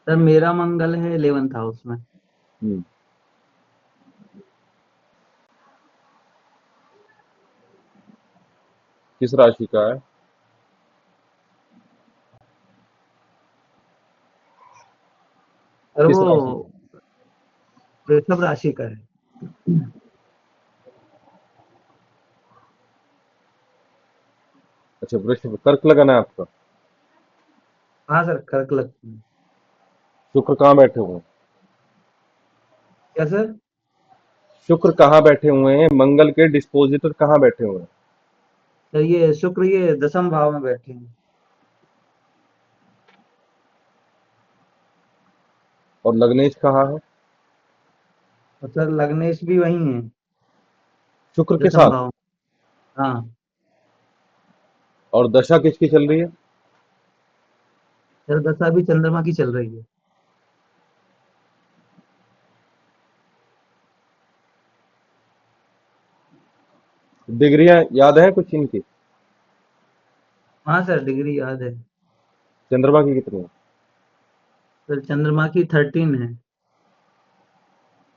सर मेरा मंगल है 11th हाउस में। हम्म, किस राशि का है? सर किस वो राशि का? वृषभ राशि का है। अच्छा, वृषभ, कर्क लगना है आपका। हाँ सर, कर्क लगता है। शुक्र कहाँ बैठे हुए हैं? क्या सर? शुक्र कहाँ बैठे हुए हैं? मंगल के डिस्पोजिटर कहाँ बैठे हुए हैं? सर ये शुक्र ये 10th भाव में बैठे हैं। और लग्नेश कहाँ है? और सर लग्नेश भी वही है, शुक्र के 10th साथ। भाव। हाँ और दशा किसकी चल रही है? सर, दशा भी चंद्रमा की चल रही है। डिग्रियां याद है कुछ इनकी? हाँ सर, डिग्री याद है। चंद्रमा की कितनी है? सर चंद्रमा की 13 है।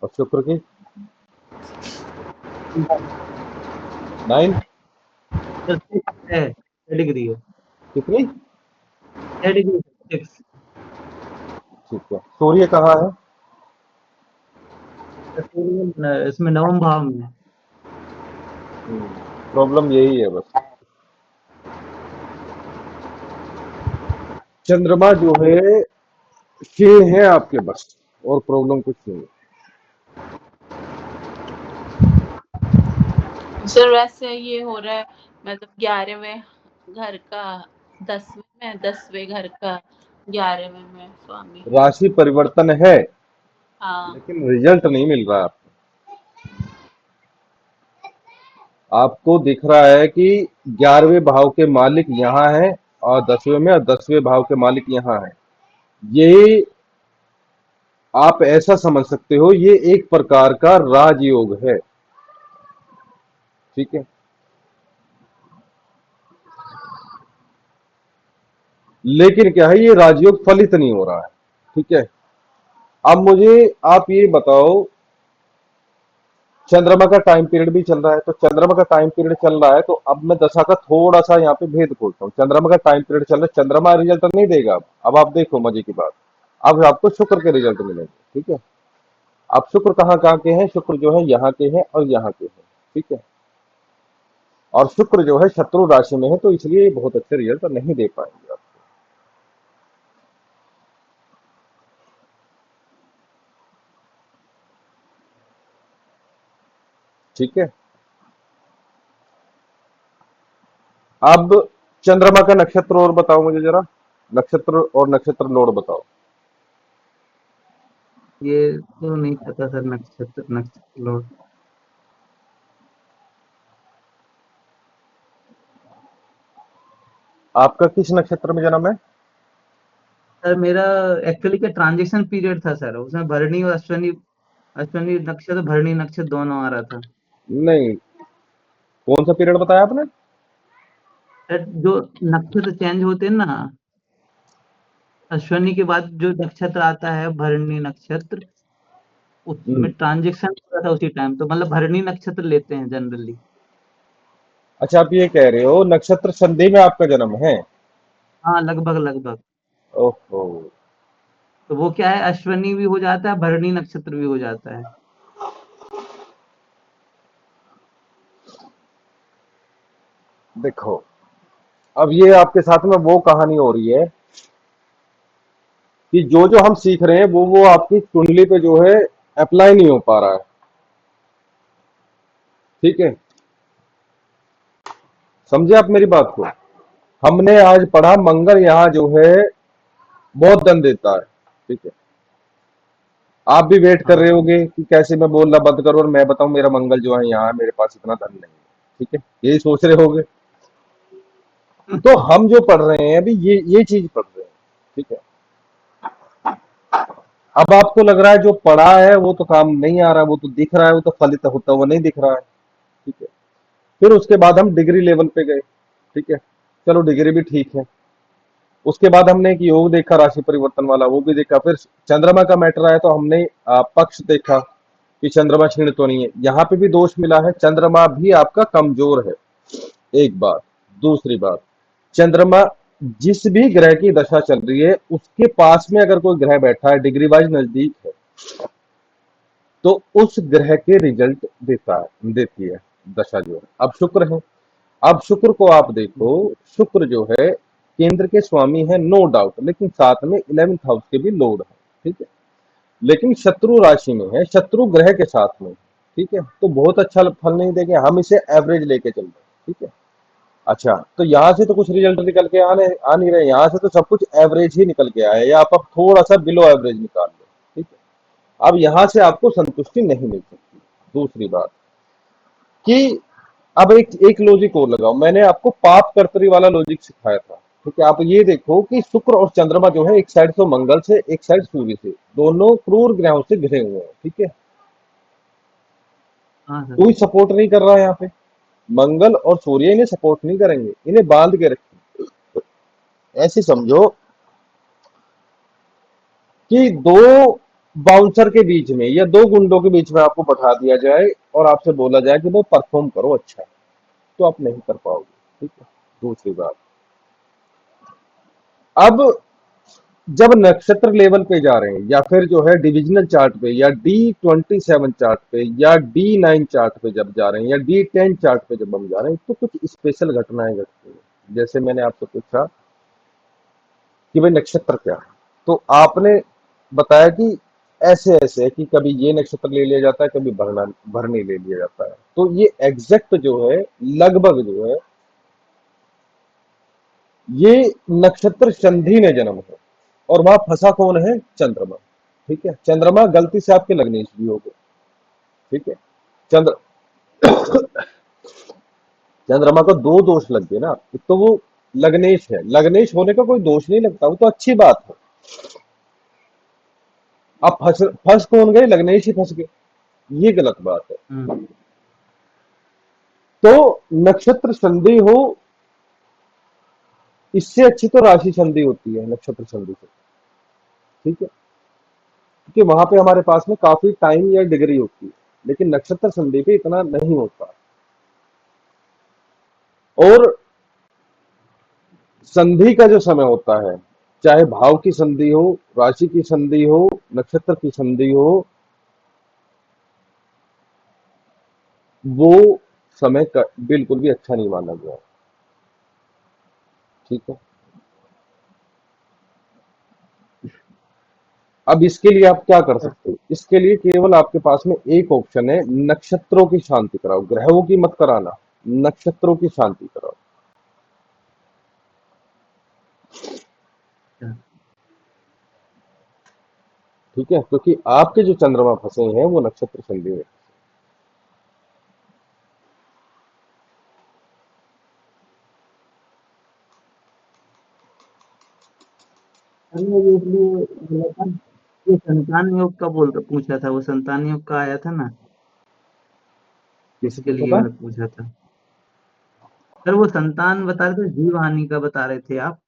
और शुक्र की 9? सर 6 है, 6 डिग्री है। कितनी? 6 डिग्री, 6। ठीक है, सूर्य कहाँ है? सर सूर्य इसमें 9th भाव में है। प्रॉब्लम यही है बस, चंद्रमा जो है क्षीण है आपके, बस, और प्रॉब्लम कुछ नहीं है। सर वैसे ये हो रहा है, मतलब 11वें घर का 10वें में, 10वें घर का 11वें में स्वामी। राशि परिवर्तन है, हाँ। लेकिन रिजल्ट नहीं मिल रहा है आपको। आपको दिख रहा है कि 11वें भाव के मालिक यहाँ है और 10वें में, और 10वें भाव के मालिक यहाँ है। ये आप ऐसा समझ सकते हो, ये एक प्रकार का राजयोग है। ठीक है, लेकिन क्या है, ये राजयोग फलित नहीं हो रहा है। ठीक है, अब मुझे आप ये बताओ, चंद्रमा का टाइम पीरियड भी चल रहा है, तो चंद्रमा का टाइम पीरियड चल रहा है, तो अब मैं दशा का थोड़ा सा यहाँ पे भेद खोलता हूँ। चंद्रमा का टाइम पीरियड चल रहा है, चंद्रमा रिजल्ट नहीं देगा। अब आप देखो मजे की बात, अब आपको शुक्र के रिजल्ट मिलेंगे। ठीक है, अब शुक्र कहाँ कहाँ के हैं? शुक्र जो है यहाँ के हैं और यहाँ के हैं। ठीक है, और शुक्र जो है शत्रु राशि में है, तो इसलिए ये बहुत अच्छे रिजल्ट नहीं दे पाएंगे आप। ठीक है, अब चंद्रमा का नक्षत्र और बताओ मुझे जरा, नक्षत्र और नक्षत्र नोड बताओ। ये तो नहीं पता सर, नक्षत्र नक्षत्र लॉर्ड। आपका किस नक्षत्र में जन्म है? सर मेरा एक्चुअली क्या ट्रांजिशन पीरियड था सर, उसमें भरणी और अश्विनी अश्विनी नक्षत्र भरणी नक्षत्र दोनों आ रहा था। नहीं, कौन सा पीरियड बताया आपने? सर जो नक्षत्र चेंज होते हैं ना, अश्विनी के बाद जो नक्षत्र आता है भरणी नक्षत्र, उसमें हम्म। ट्रांजेक्शन हो रहा था उसी टाइम, तो मतलब भरणी नक्षत्र लेते हैं जनरली। अच्छा, आप ये कह रहे हो नक्षत्र संधि में आपका जन्म है? हाँ, लगभग लगभग। ओहो। तो वो क्या है, अश्विनी भी हो जाता है, भरणी नक्षत्र भी हो जाता है। देखो, अब ये आपके साथ में वो कहानी हो रही है कि जो जो हम सीख रहे हैं वो आपकी कुंडली पे जो है अप्लाई नहीं हो पा रहा है। ठीक है, समझे आप मेरी बात को? हमने आज पढ़ा मंगल यहाँ जो है बहुत दंड देता है। ठीक है, आप भी वेट कर हाँ। रहे होगे कि कैसे मैं बोलना बंद करूं और मैं बताऊं मेरा मंगल जो है यहाँ, मेरे पास इतना धन नहीं है। ठीक है, यही सोच रहे होगे। तो हम जो पढ़ रहे हैं अभी ये चीज पढ़ रहे हैं। ठीक है, अब आपको लग रहा है जो पढ़ा है वो तो काम नहीं आ रहा, वो तो दिख रहा है, वो तो फलित होता हुआ नहीं दिख रहा है। ठीक है, फिर उसके बाद हम डिग्री लेवल पे गए। ठीक है, चलो डिग्री भी ठीक है। उसके बाद हमने एक योग देखा राशि परिवर्तन वाला, वो भी देखा। फिर चंद्रमा का मैटर आया तो हमने पक्ष देखा कि चंद्रमा क्षीण तो नहीं है। यहाँ पे भी दोष मिला है, चंद्रमा भी आपका कमजोर है, एक बात। दूसरी बात, चंद्रमा जिस भी ग्रह की दशा चल रही है उसके पास में अगर कोई ग्रह बैठा है, डिग्री वाइज नजदीक है, तो उस ग्रह के रिजल्ट देता है, देती है दशा जो है। अब शुक्र है, अब शुक्र को आप देखो, शुक्र जो है केंद्र के स्वामी है नो डाउट, लेकिन साथ में 11th हाउस के भी लॉर्ड है। ठीक है, लेकिन शत्रु राशि में है, शत्रु ग्रह के साथ में। ठीक है, तो बहुत अच्छा फल नहीं देंगे, हम इसे एवरेज लेके चल रहे हैं। ठीक है, अच्छा, तो यहाँ से तो कुछ रिजल्ट निकल के आ नहीं रहे, यहाँ से तो सब कुछ एवरेज ही निकल के आया, या आप थोड़ा सा बिलो एवरेज निकाल लो। ठीक है, अब यहाँ से आपको संतुष्टि नहीं मिल सकती। दूसरी बात कि अब एक एक लॉजिक और लगाओ, मैंने आपको पाप कर्तरी वाला लॉजिक सिखाया था। ठीक है, आप ये देखो कि शुक्र और चंद्रमा जो है एक साइड तो मंगल से, एक साइड सूर्य से, दोनों क्रूर ग्रहों से घिरे हुए हैं। ठीक है, हाँ सर। कोई सपोर्ट नहीं कर रहा है यहाँ पे। मंगल और सूर्य इन्हें सपोर्ट नहीं करेंगे, इन्हें बांध के रखेंगे। ऐसे समझो कि दो बाउंसर के बीच में या दो गुंडों के बीच में आपको बैठा दिया जाए और आपसे बोला जाए कि वो परफॉर्म करो अच्छा, तो आप नहीं कर पाओगे। ठीक है, दूसरी बात, अब जब नक्षत्र लेवल पे जा रहे हैं या फिर जो है डिविजनल चार्ट पे या D27 चार्ट पे या D9 चार्ट पे जब जा रहे हैं या D10 चार्ट पे जब हम जा रहे हैं, तो कुछ स्पेशल घटनाएं घटती हैं। जैसे मैंने आपसे पूछा कि भाई नक्षत्र क्या है, तो आपने बताया कि ऐसे ऐसे है कि कभी ये नक्षत्र ले लिया जाता है, कभी भरनी ले लिया जाता है। तो ये एग्जैक्ट जो है, लगभग जो है, ये नक्षत्र संधि में जन्म है और वहां फंसा कौन है? चंद्रमा। ठीक है, चंद्रमा गलती से आपके लग्नेश भी हो गए। ठीक है, चंद्र चंद्रमा को दो दोष लग गए ना, एक तो वो लग्नेश है, लग्नेश होने का कोई दोष नहीं लगता, वो तो अच्छी बात है। अब फंस फंस कौन गए? लग्नेश ही फंस गए, ये गलत बात है। हम्म। तो नक्षत्र संधि हो, इससे अच्छी तो राशि संधि होती है नक्षत्र संधि से। ठीक है, क्योंकि वहां पे हमारे पास में काफी टाइम या डिग्री होती है, लेकिन नक्षत्र संधि पे इतना नहीं होता। और संधि का जो समय होता है, चाहे भाव की संधि हो, राशि की संधि हो, नक्षत्र की संधि हो, वो समय का बिल्कुल भी अच्छा नहीं माना गया। ठीक है, अब इसके लिए आप क्या कर सकते हो? इसके लिए केवल आपके पास में एक ऑप्शन है, नक्षत्रों की शांति कराओ, ग्रहों की मत कराना, नक्षत्रों की शांति कराओ। अच्छा। ठीक है, क्योंकि आपके जो चंद्रमा फंसे हैं वो नक्षत्र संधि में। अरे ये इसलिए बोला था, ये संतान योग का पूछा था, वो संतान योग का आया था ना, किसी उसके को लिए पता? मैं पूछा था। सर वो संतान बता रहे थे, जीव हानि का बता रहे थे आप,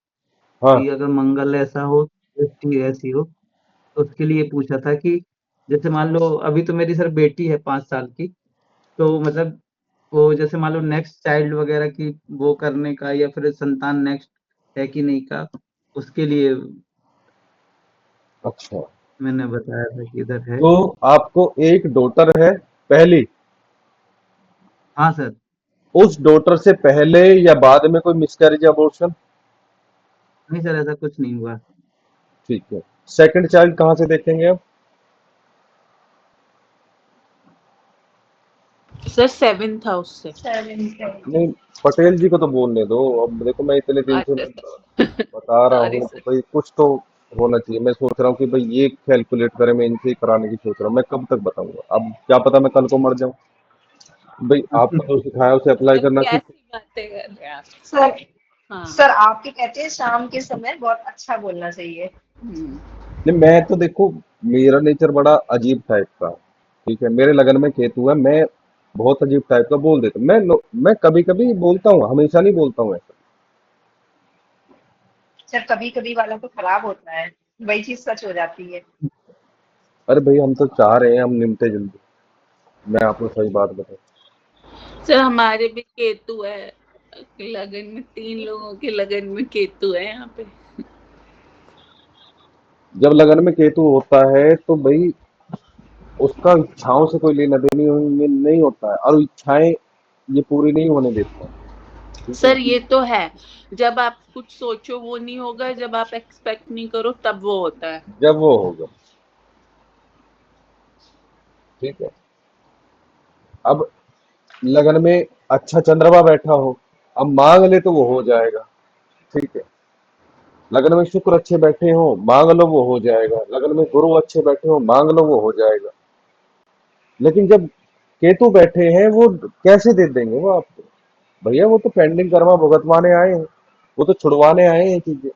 हाँ। कि अगर मंगल ऐसा हो, दृष्टि ऐसी हो, तो उसके लिए पूछा था कि जैसे मान लो अभी तो मेरी सर बेटी है 5 साल की, तो मतलब वो जैसे मान लो नेक्स्ट चाइल्ड वगैरह की वो करने का या फिर संतान नेक्स्ट है कि नहीं का, उसके लिए अच्छा, मैंने बताया था कि इधर है। तो आपको एक डॉटर है पहली, हाँ सर। उस डॉटर से पहले या बाद में कोई मिसकैरेज अबॉर्शन? नहीं सर, ऐसा कुछ नहीं हुआ। ठीक है। सेकंड चाइल्ड कहाँ से देखेंगे अब? सर 7th हाउस से। 7th। नहीं, पटेल जी को तो बोलने दो। अब देखो, मैं इतने दिन से अच्छा सर। बता रहा सॉरी हूँ तो सर। भाई कुछ तो होना चाहिए। मैं सोच रहा हूँ कि भाई ये कैलकुलेट करें, मैं इनसे ही कराने की सोच रहा हूँ। मैं कब तक बताऊंगा? अब क्या पता मैं कल को मर जाऊं। भाई आपको जो सिखाया उसे अप्लाई सर करना सीखो। कैसी बातें कर रहे हैं आप? सर हाँ। सर आपके कहते हैं शाम के समय बहुत अच्छा बोलना चाहिए। हम्म। नहीं, मैं तो देखो, मेरा नेचर बड़ा अजीब टाइप का, ठीक है। मेरे लगन में केतु है, मैं बहुत अजीब टाइप का बोल देता हूँ। मैं कभी कभी बोलता हूँ, हमेशा नहीं बोलता हूँ ऐसा। सर कभी कभी वाला तो खराब होता है, वही चीज सच हो जाती है। अरे भाई, हम तो चाह रहे हैं हम निमटे जल्दी। मैं आपको सही बात बताऊं, सर हमारे भी केतु है लगन में, 3 लोगों के लगन में केतु है यहाँ पे। जब लगन में केतु होता है तो भाई उसका इच्छाओं से कोई लेना देनी नहीं होता है, और इच्छाएं ये पूरी नहीं होने देता है, ठीक है। सर ये तो है, जब आप कुछ सोचो वो नहीं होगा, जब आप एक्सपेक्ट नहीं करो तब वो होता है। जब वो होगा, ठीक है। अब लगन में अच्छा चंद्रमा बैठा हो, अब मांग ले तो वो हो जाएगा, ठीक है। लगन में शुक्र अच्छे बैठे हो, मांग लो वो हो जाएगा। लगन में गुरु अच्छे बैठे हो, मांग लो वो हो जाएगा। लेकिन जब केतु बैठे हैं, वो कैसे दे देंगे वो आपको? भैया वो तो पेंडिंग कर्मा भुगतवाने आए हैं, वो तो छुड़वाने आए हैं ये चीजें।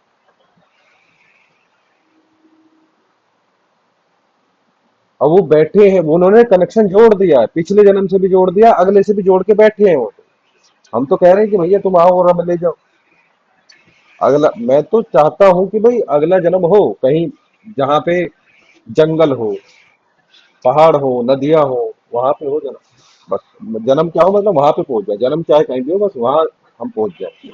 अब वो बैठे हैं, उन्होंने कनेक्शन जोड़ दिया है, पिछले जन्म से भी जोड़ दिया, अगले से भी जोड़ के बैठे हैं वो तो। हम तो कह रहे हैं कि भैया तुम आओ और हमें ले जाओ। अगला, मैं तो चाहता हूं कि भाई अगला जन्म हो कहीं जहां पे जंगल हो, पहाड़ हो, नदियां हो, वहां पे हो जन्म। बस जन्म क्या हो, मतलब वहां पे पहुंच जाए। जन्म चाहे कहीं भी हो, बस वहां हम पहुंच जाए।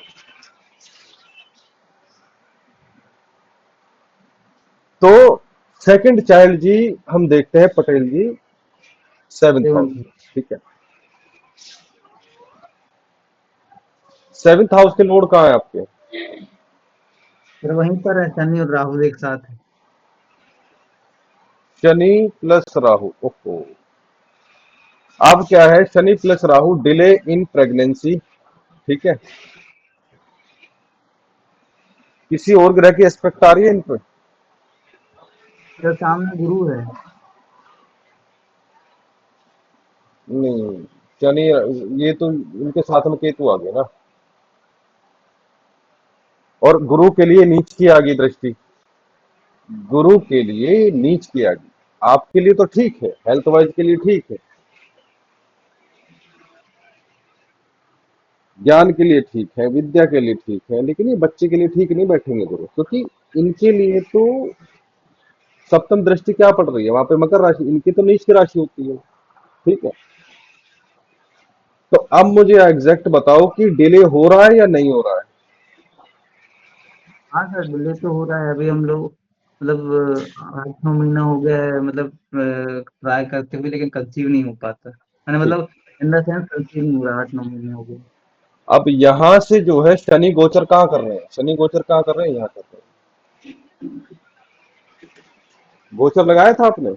तो सेकंड चाइल्ड जी हम देखते हैं पटेल जी, 7th हाउस, 7th। ठीक है। 7th हाउस के लॉर्ड कहाँ है आपके? फिर वहीं पर है, शनि और राहु एक साथ है। शनि प्लस राहु, ओहो। अब क्या है, Shani plus Rahu, delay in pregnancy, ठीक है। किसी और ग्रह की एस्पेक्ट आ रही है इन पे? फिर सामने गुरु है। नहीं, शनि, ये तो इनके साथ में केतु आ गया ना। और गुरु के लिए नीच की आ गई दृष्टि, गुरु के लिए नीच की आ गई। आपके लिए तो ठीक है, हेल्थ वाइज के लिए ठीक है, ज्ञान के लिए ठीक है, विद्या के लिए ठीक है, लेकिन ये बच्चे के लिए ठीक नहीं बैठेंगे गुरु, क्योंकि इनके लिए तो सप्तम दृष्टि क्या पड़ रही है वहां पे? मकर राशि, इनकी तो नीच की राशि होती है, ठीक है। तो अब मुझे एग्जैक्ट बताओ कि डिले हो रहा है या नहीं हो रहा है? हाँ सर, डिले तो हो रहा है। अभी हम लोग मतलब 8-9 महीना हो गया है, मतलब ट्राई करते हुए, लेकिन कंसीव नहीं हो पाता, मैंने ठीक। मतलब इन द सेंस कंसीव नहीं हो रहा, 8-9 महीने हो गए। अब यहां से जो है शनि गोचर कहाँ कर रहे हैं? शनि गोचर कहाँ कर रहे हैं? यहाँ कर रहे हैं। गोचर लगाया था आपने?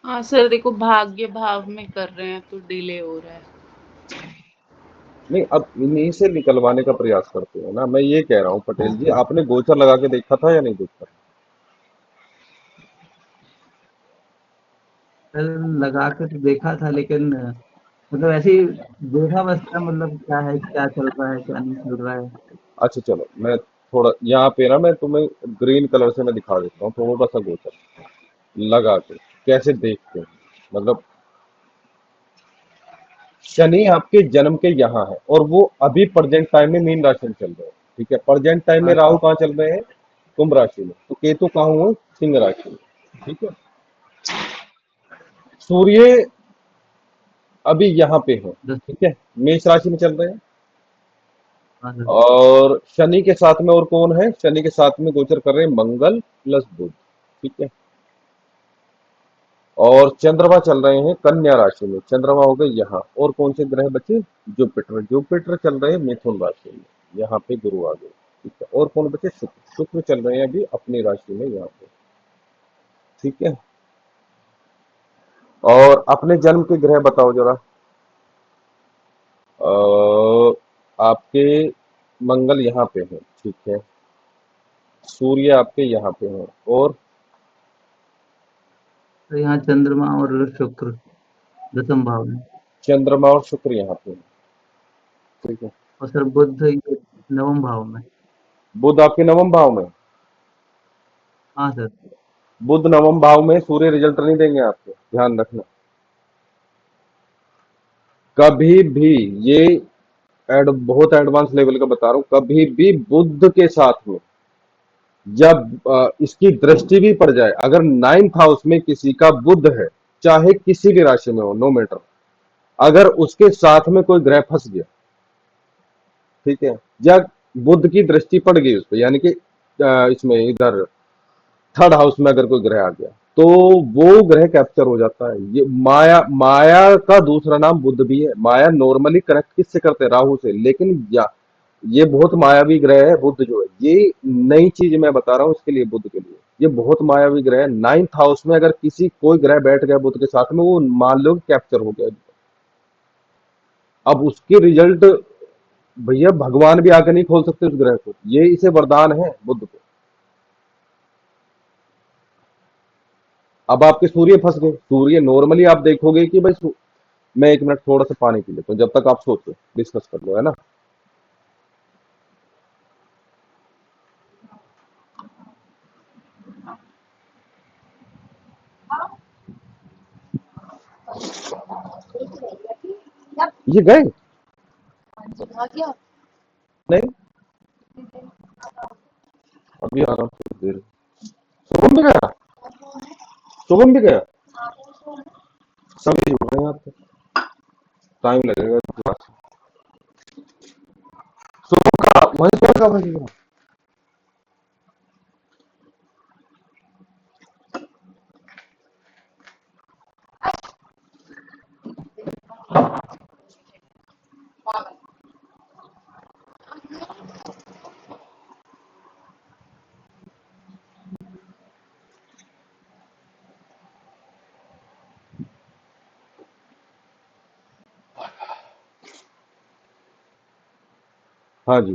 हाँ सर, देखो भाग्य भाव में कर रहे हैं तो डिले हो रहा है। नहीं, अब इन्हीं से निकलवाने का प्रयास करते हो ना। मैं ये कह रहा हूँ पटेल जी, आपने गोचर लगा के देखा था या नहीं देखा? सर लगा के तो देखा था, लेकिन मतलब ऐसे ही देखा बस था, मतलब क्या है, क्या चल रहा है, क्या नहीं चल रहा है। अच्छा चलो, मैं थोड़ा यहाँ पे ना मैं तुम्हें ग्रीन कलर से मैं दिखा देता हूँ, थोड़ा सा गोचर लगा के कैसे देखते हैं। मतलब शनि आपके जन्म के यहाँ है और वो अभी प्रेजेंट टाइम में मीन राशि में चल रहे हैं। ठीक है, प्रेजेंट टाइम में हाँ राहु कहाँ चल रहे हैं? कुंभ राशि में। तो केतु कहाँ हुए? सिंह राशि में। ठीक है, सूर्य अभी यहाँ पे है। दस। ठीक है, मेष राशि में चल रहे हैं। हाँ सर। और शनि के साथ में और कौन है? शनि के साथ में गोचर कर रहे हैं मंगल प्लस बुध। ठीक है, और चंद्रमा चल रहे हैं कन्या राशि में। चंद्रमा हो गए यहाँ। और कौन से ग्रह बचे? जुपिटर। जुपिटर चल रहे हैं मिथुन राशि में, यहाँ पे गुरु आ गए। ठीक है, और कौन बचे? शुक्र। शुक्र चल रहे हैं अभी अपनी राशि में यहाँ पे। ठीक है, और अपने जन्म के ग्रह बताओ जरा। आपके मंगल यहाँ पे है। ठीक है, सूर्य आपके यहाँ पे है, और तो यहाँ चंद्रमा और शुक्र दसम भाव में, चंद्रमा और शुक्र यहाँ पे है। ठीक है, और सर बुध ये नवम भाव में। बुध आपके नवम भाव में। हाँ सर। बुध नवम भाव में सूर्य रिजल्ट नहीं देंगे आपको, ध्यान रखना कभी भी। ये बहुत एडवांस लेवल का बता रहा हूं, कभी भी बुध के साथ में जब इसकी दृष्टि भी पड़ जाए, अगर 9th हाउस में किसी का बुध है, चाहे किसी भी राशि में हो, नो मैटर, अगर उसके साथ में कोई ग्रह फंस गया, ठीक है, या बुध की दृष्टि पड़ गई उस पर, यानी कि इसमें इधर 3rd हाउस में अगर कोई ग्रह आ गया, तो वो ग्रह कैप्चर हो जाता है। ये माया, माया का दूसरा नाम बुध भी है। माया नॉर्मली कनेक्ट किससे करते हैं? राहु से, लेकिन ये बहुत मायावी ग्रह है बुध जो है। ये नई चीज मैं बता रहा हूँ इसके लिए, बुध के लिए ये बहुत मायावी ग्रह है। 9th हाउस में अगर किसी कोई ग्रह बैठ गया बुध के साथ में, वो मान लो कैप्चर हो गया। अब उसके रिजल्ट भैया भगवान भी आके नहीं खोल सकते उस ग्रह को, ये इसे वरदान है बुध को। अब आपके सूर्य फंस गए। सूर्य नॉर्मली आप देखोगे कि भाई मैं 1 मिनट थोड़ा सा पानी पी लेता हूँ, जब तक आप सोचो, डिस्कस कर लो, है ना। ये गए नहीं, अभी आ रहा हूँ थोड़ी देर। शुभम भी गया? शुभम भी गया? सभी हो गए आपके, टाइम लगेगा क्लास। शुभम का वहीं पर का वहीं का। हाँ जी,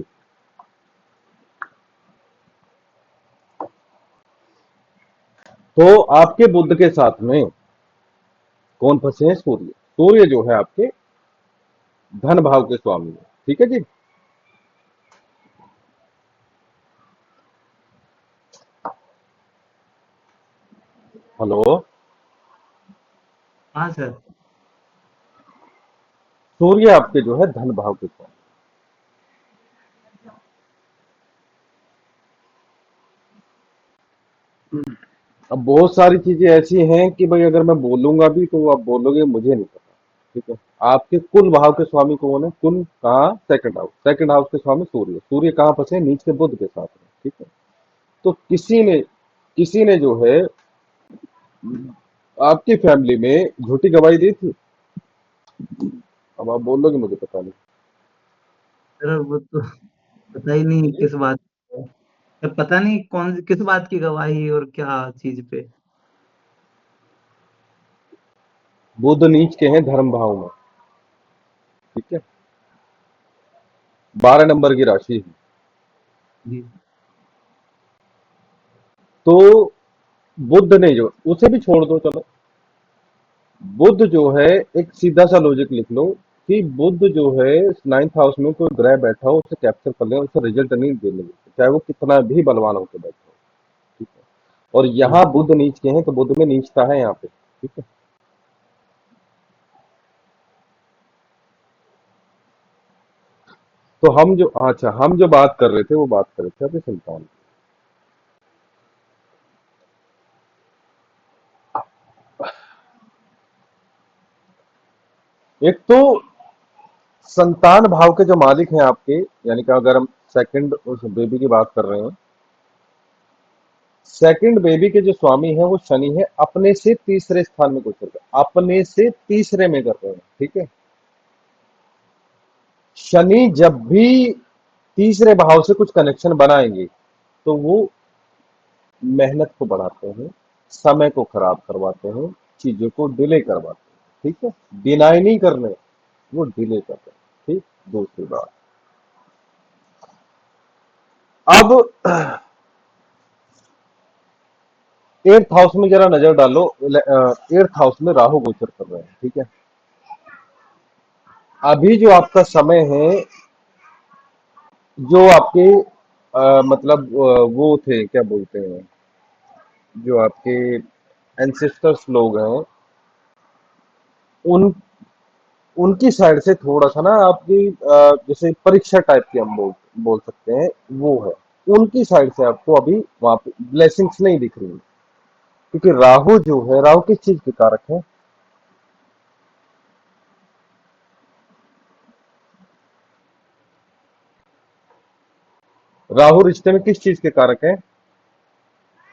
तो आपके बुध के साथ में कौन फंसे हैं? सूर्य। सूर्य जो है आपके धन भाव के स्वामी है। ठीक है जी। हेलो, हाँ सर। सूर्य आपके जो है धन भाव के स्वामी। अब बहुत सारी चीजें ऐसी हैं कि भाई अगर मैं बोलूंगा भी तो आप बोलोगे मुझे नहीं पता। ठीक है, आपके कुल भाव के स्वामी कौन है? कुल कहाँ? 2nd house. 2nd हाउस के स्वामी सूर्य। सूर्य कहाँ फंसे? नीच के बुध के साथ में। ठीक है, तो किसी ने जो है आपकी फैमिली में झूठी गवाही दी थी। अब आप बोलोगे मुझे पता नहीं। सर वो तो पता ही नहीं किस बात की है। सर पता नहीं कौन किस बात की गवाही और क्या चीज पे। बुध नीच के हैं धर्म भाव में। ठीक है, 12 नंबर की राशि है। जी। तो बुध ने जो, उसे भी छोड़ दो चलो, बुध जो है, एक सीधा सा लॉजिक लिख लो, कि बुध जो है 9th हाउस में कोई ग्रह बैठा हो उसे कैप्चर कर ले, उसे रिजल्ट नहीं देने देते, चाहे वो कितना भी बलवान होकर बैठा हो। ठीक है। और यहाँ बुध नीच के हैं तो बुध में नीचता है यहाँ पे। ठीक है। तो हम जो बात कर रहे थे वो बात कर रहे थे अभी संतान की। एक तो संतान भाव के जो मालिक हैं आपके, यानी कि अगर हम सेकंड उस बेबी की बात कर रहे हैं, सेकंड बेबी के जो स्वामी हैं वो शनि है, अपने से तीसरे स्थान में गोचर कर, अपने से तीसरे में कर रहे हैं। ठीक है। शनि जब भी तीसरे भाव से कुछ कनेक्शन बनाएंगे तो वो मेहनत को बढ़ाते हैं, समय को खराब करवाते हैं, चीजों को डिले करवाते हैं। ठीक है। डिनाई नहीं कर रहे, वो डिले कर रहे हैं। ठीक। दूसरी बात, अब 8th हाउस में जरा नजर डालो। 8th हाउस में राहु गोचर कर रहे हैं। ठीक है। अभी जो आपका समय है, जो आपके मतलब वो थे, क्या बोलते हैं, जो आपके एंसेस्टर्स लोग हैं, उन उनकी साइड से थोड़ा सा ना आपकी जैसे परीक्षा टाइप की हम बोल सकते हैं, वो है। उनकी साइड से आपको अभी वहां पे ब्लेसिंग्स नहीं दिख रही, क्योंकि राहु जो है, राहु किस चीज के कारक है? राहु रिश्ते में किस चीज के कारक है?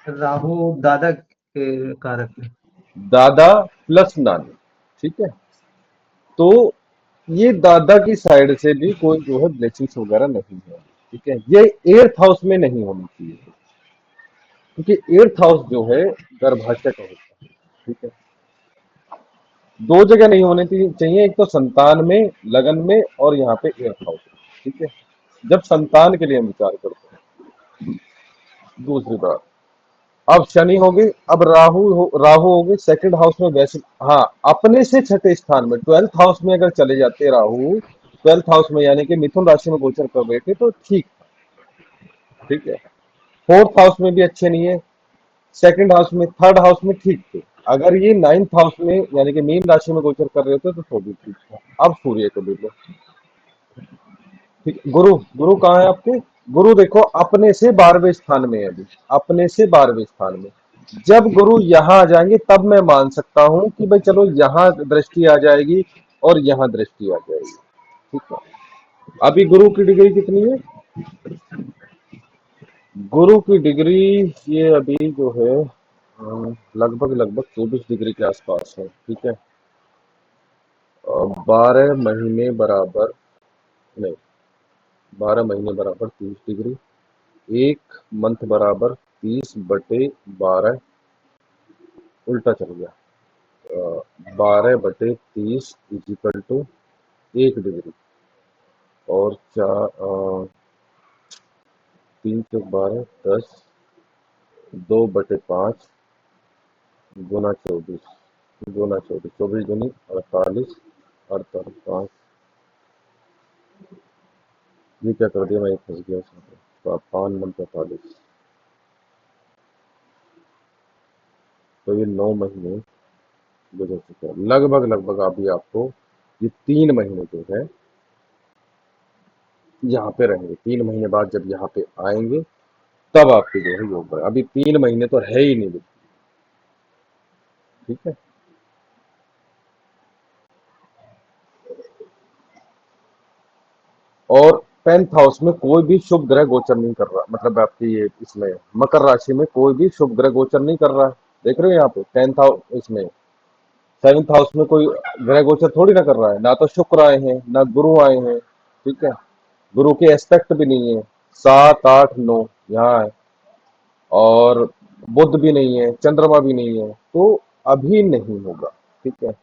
राहु दादा के कारक है। दादा प्लस नानी। ठीक है। तो ये दादा की साइड से भी कोई जो है ब्लेसिंग्स वगैरह नहीं है। ठीक है। ये 8th हाउस में नहीं होनी चाहिए, क्योंकि 8th हाउस जो है गर्भाशय का होता है। ठीक है। दो जगह नहीं होने चाहिए, एक तो संतान में, लगन में, और यहाँ पे 8th हाउस में। ठीक है। जब संतान के लिए हम विचार करते हैं। दूसरी बात, अब शनि हो गई, अब राहु हो गई सेकंड हाउस में। वैसे हाँ, अपने से छठे स्थान में 12th हाउस में अगर चले जाते राहु, 12th हाउस में यानी कि मिथुन राशि में गोचर कर रहे थे तो ठीक। ठीक है। 4th हाउस में भी अच्छे नहीं है, सेकंड हाउस में, 3rd हाउस में ठीक थे। अगर ये 9th हाउस में यानी कि मीन राशि में गोचर कर रहे होते तो भी ठीक था। अब सूर्य को देख लो। ठीक। गुरु गुरु कहाँ है आपके? गुरु देखो अपने से 12वें स्थान में है अभी, अपने से 12वें स्थान में। जब गुरु यहाँ आ जाएंगे तब मैं मान सकता हूं कि भाई चलो यहाँ दृष्टि आ जाएगी और यहाँ दृष्टि आ जाएगी। ठीक है। अभी गुरु की डिग्री कितनी है? गुरु की डिग्री ये अभी जो है लगभग लगभग 24 डिग्री के आसपास है। ठीक है। 12 महीने बराबर, नहीं, 12 महीने बराबर 30 डिग्री, एक मंथ बराबर 30/12, उल्टा चल गया। 12/30 इजिकल टू 1 डिग्री, और 3 × 12 10, 2/5 गुना 24, 24 दूनी 48, 48 5, ये क्या कर दिया मैं, फंस गया उसमें। तो 5 मन 45, तो ये 9 महीने गुजर चुके हैं लगभग लगभग। अभी आपको ये 3 महीने जो है यहाँ पे रहेंगे, 3 महीने बाद जब यहाँ पे आएंगे तब आपके जो है योग बढ़े। अभी 3 महीने तो है ही नहीं बिल्कुल। ठीक है। और 10th हाउस में कोई भी शुभ ग्रह गोचर नहीं कर रहा, मतलब आपकी ये इसमें मकर राशि में कोई भी शुभ ग्रह गोचर नहीं कर रहा है। देख रहे हो यहाँ पे 10th हाउस, इसमें 7th हाउस में कोई ग्रह गोचर थोड़ी ना कर रहा है, ना तो शुक्र आए हैं ना गुरु आए हैं। ठीक है। गुरु के एस्पेक्ट भी नहीं है, 7 8 9 यहाँ है, और बुध भी नहीं है, चंद्रमा भी नहीं है, तो अभी नहीं होगा। ठीक है।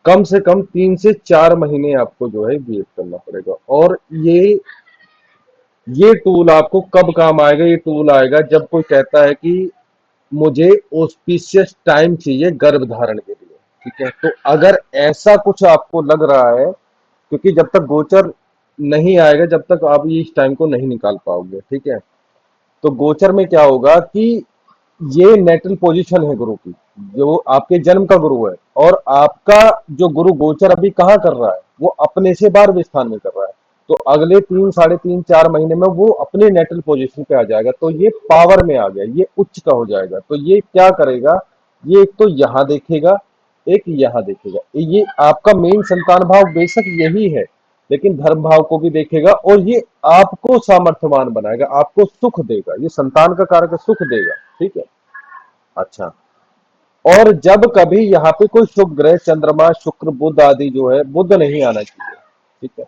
कम से कम 3 से 4 महीने आपको जो है वेट करना पड़ेगा। और ये टूल आपको कब काम आएगा? ये टूल आएगा जब कोई कहता है कि मुझे ऑस्पिशियस टाइम चाहिए गर्भ धारण के लिए। ठीक है। तो अगर ऐसा कुछ आपको लग रहा है क्योंकि जब तक गोचर नहीं आएगा, जब तक आप ये इस टाइम को नहीं निकाल पाओगे, ठीक है। तो गोचर में क्या होगा कि ये नेटल पोजीशन है गुरु की, जो आपके जन्म का गुरु है, और आपका जो गुरु गोचर अभी कहाँ कर रहा है, वो अपने से 12वें स्थान में कर रहा है। तो अगले 3, साढ़े 3, 4 महीने में वो अपने नेटल पोजीशन पे आ जाएगा, तो ये पावर में आ गया, ये उच्च का हो जाएगा। तो ये क्या करेगा, ये एक तो यहां देखेगा, एक यहां देखेगा। ये आपका मेन संतान भाव बेशक यही है, लेकिन धर्म भाव को भी देखेगा, और ये आपको सामर्थ्यवान बनाएगा, आपको सुख देगा, ये संतान का कारक सुख देगा, ठीक है। अच्छा, और जब कभी यहाँ पे कोई शुभ ग्रह, चंद्रमा, शुक्र, बुध आदि जो है, बुध नहीं आना चाहिए, ठीक है।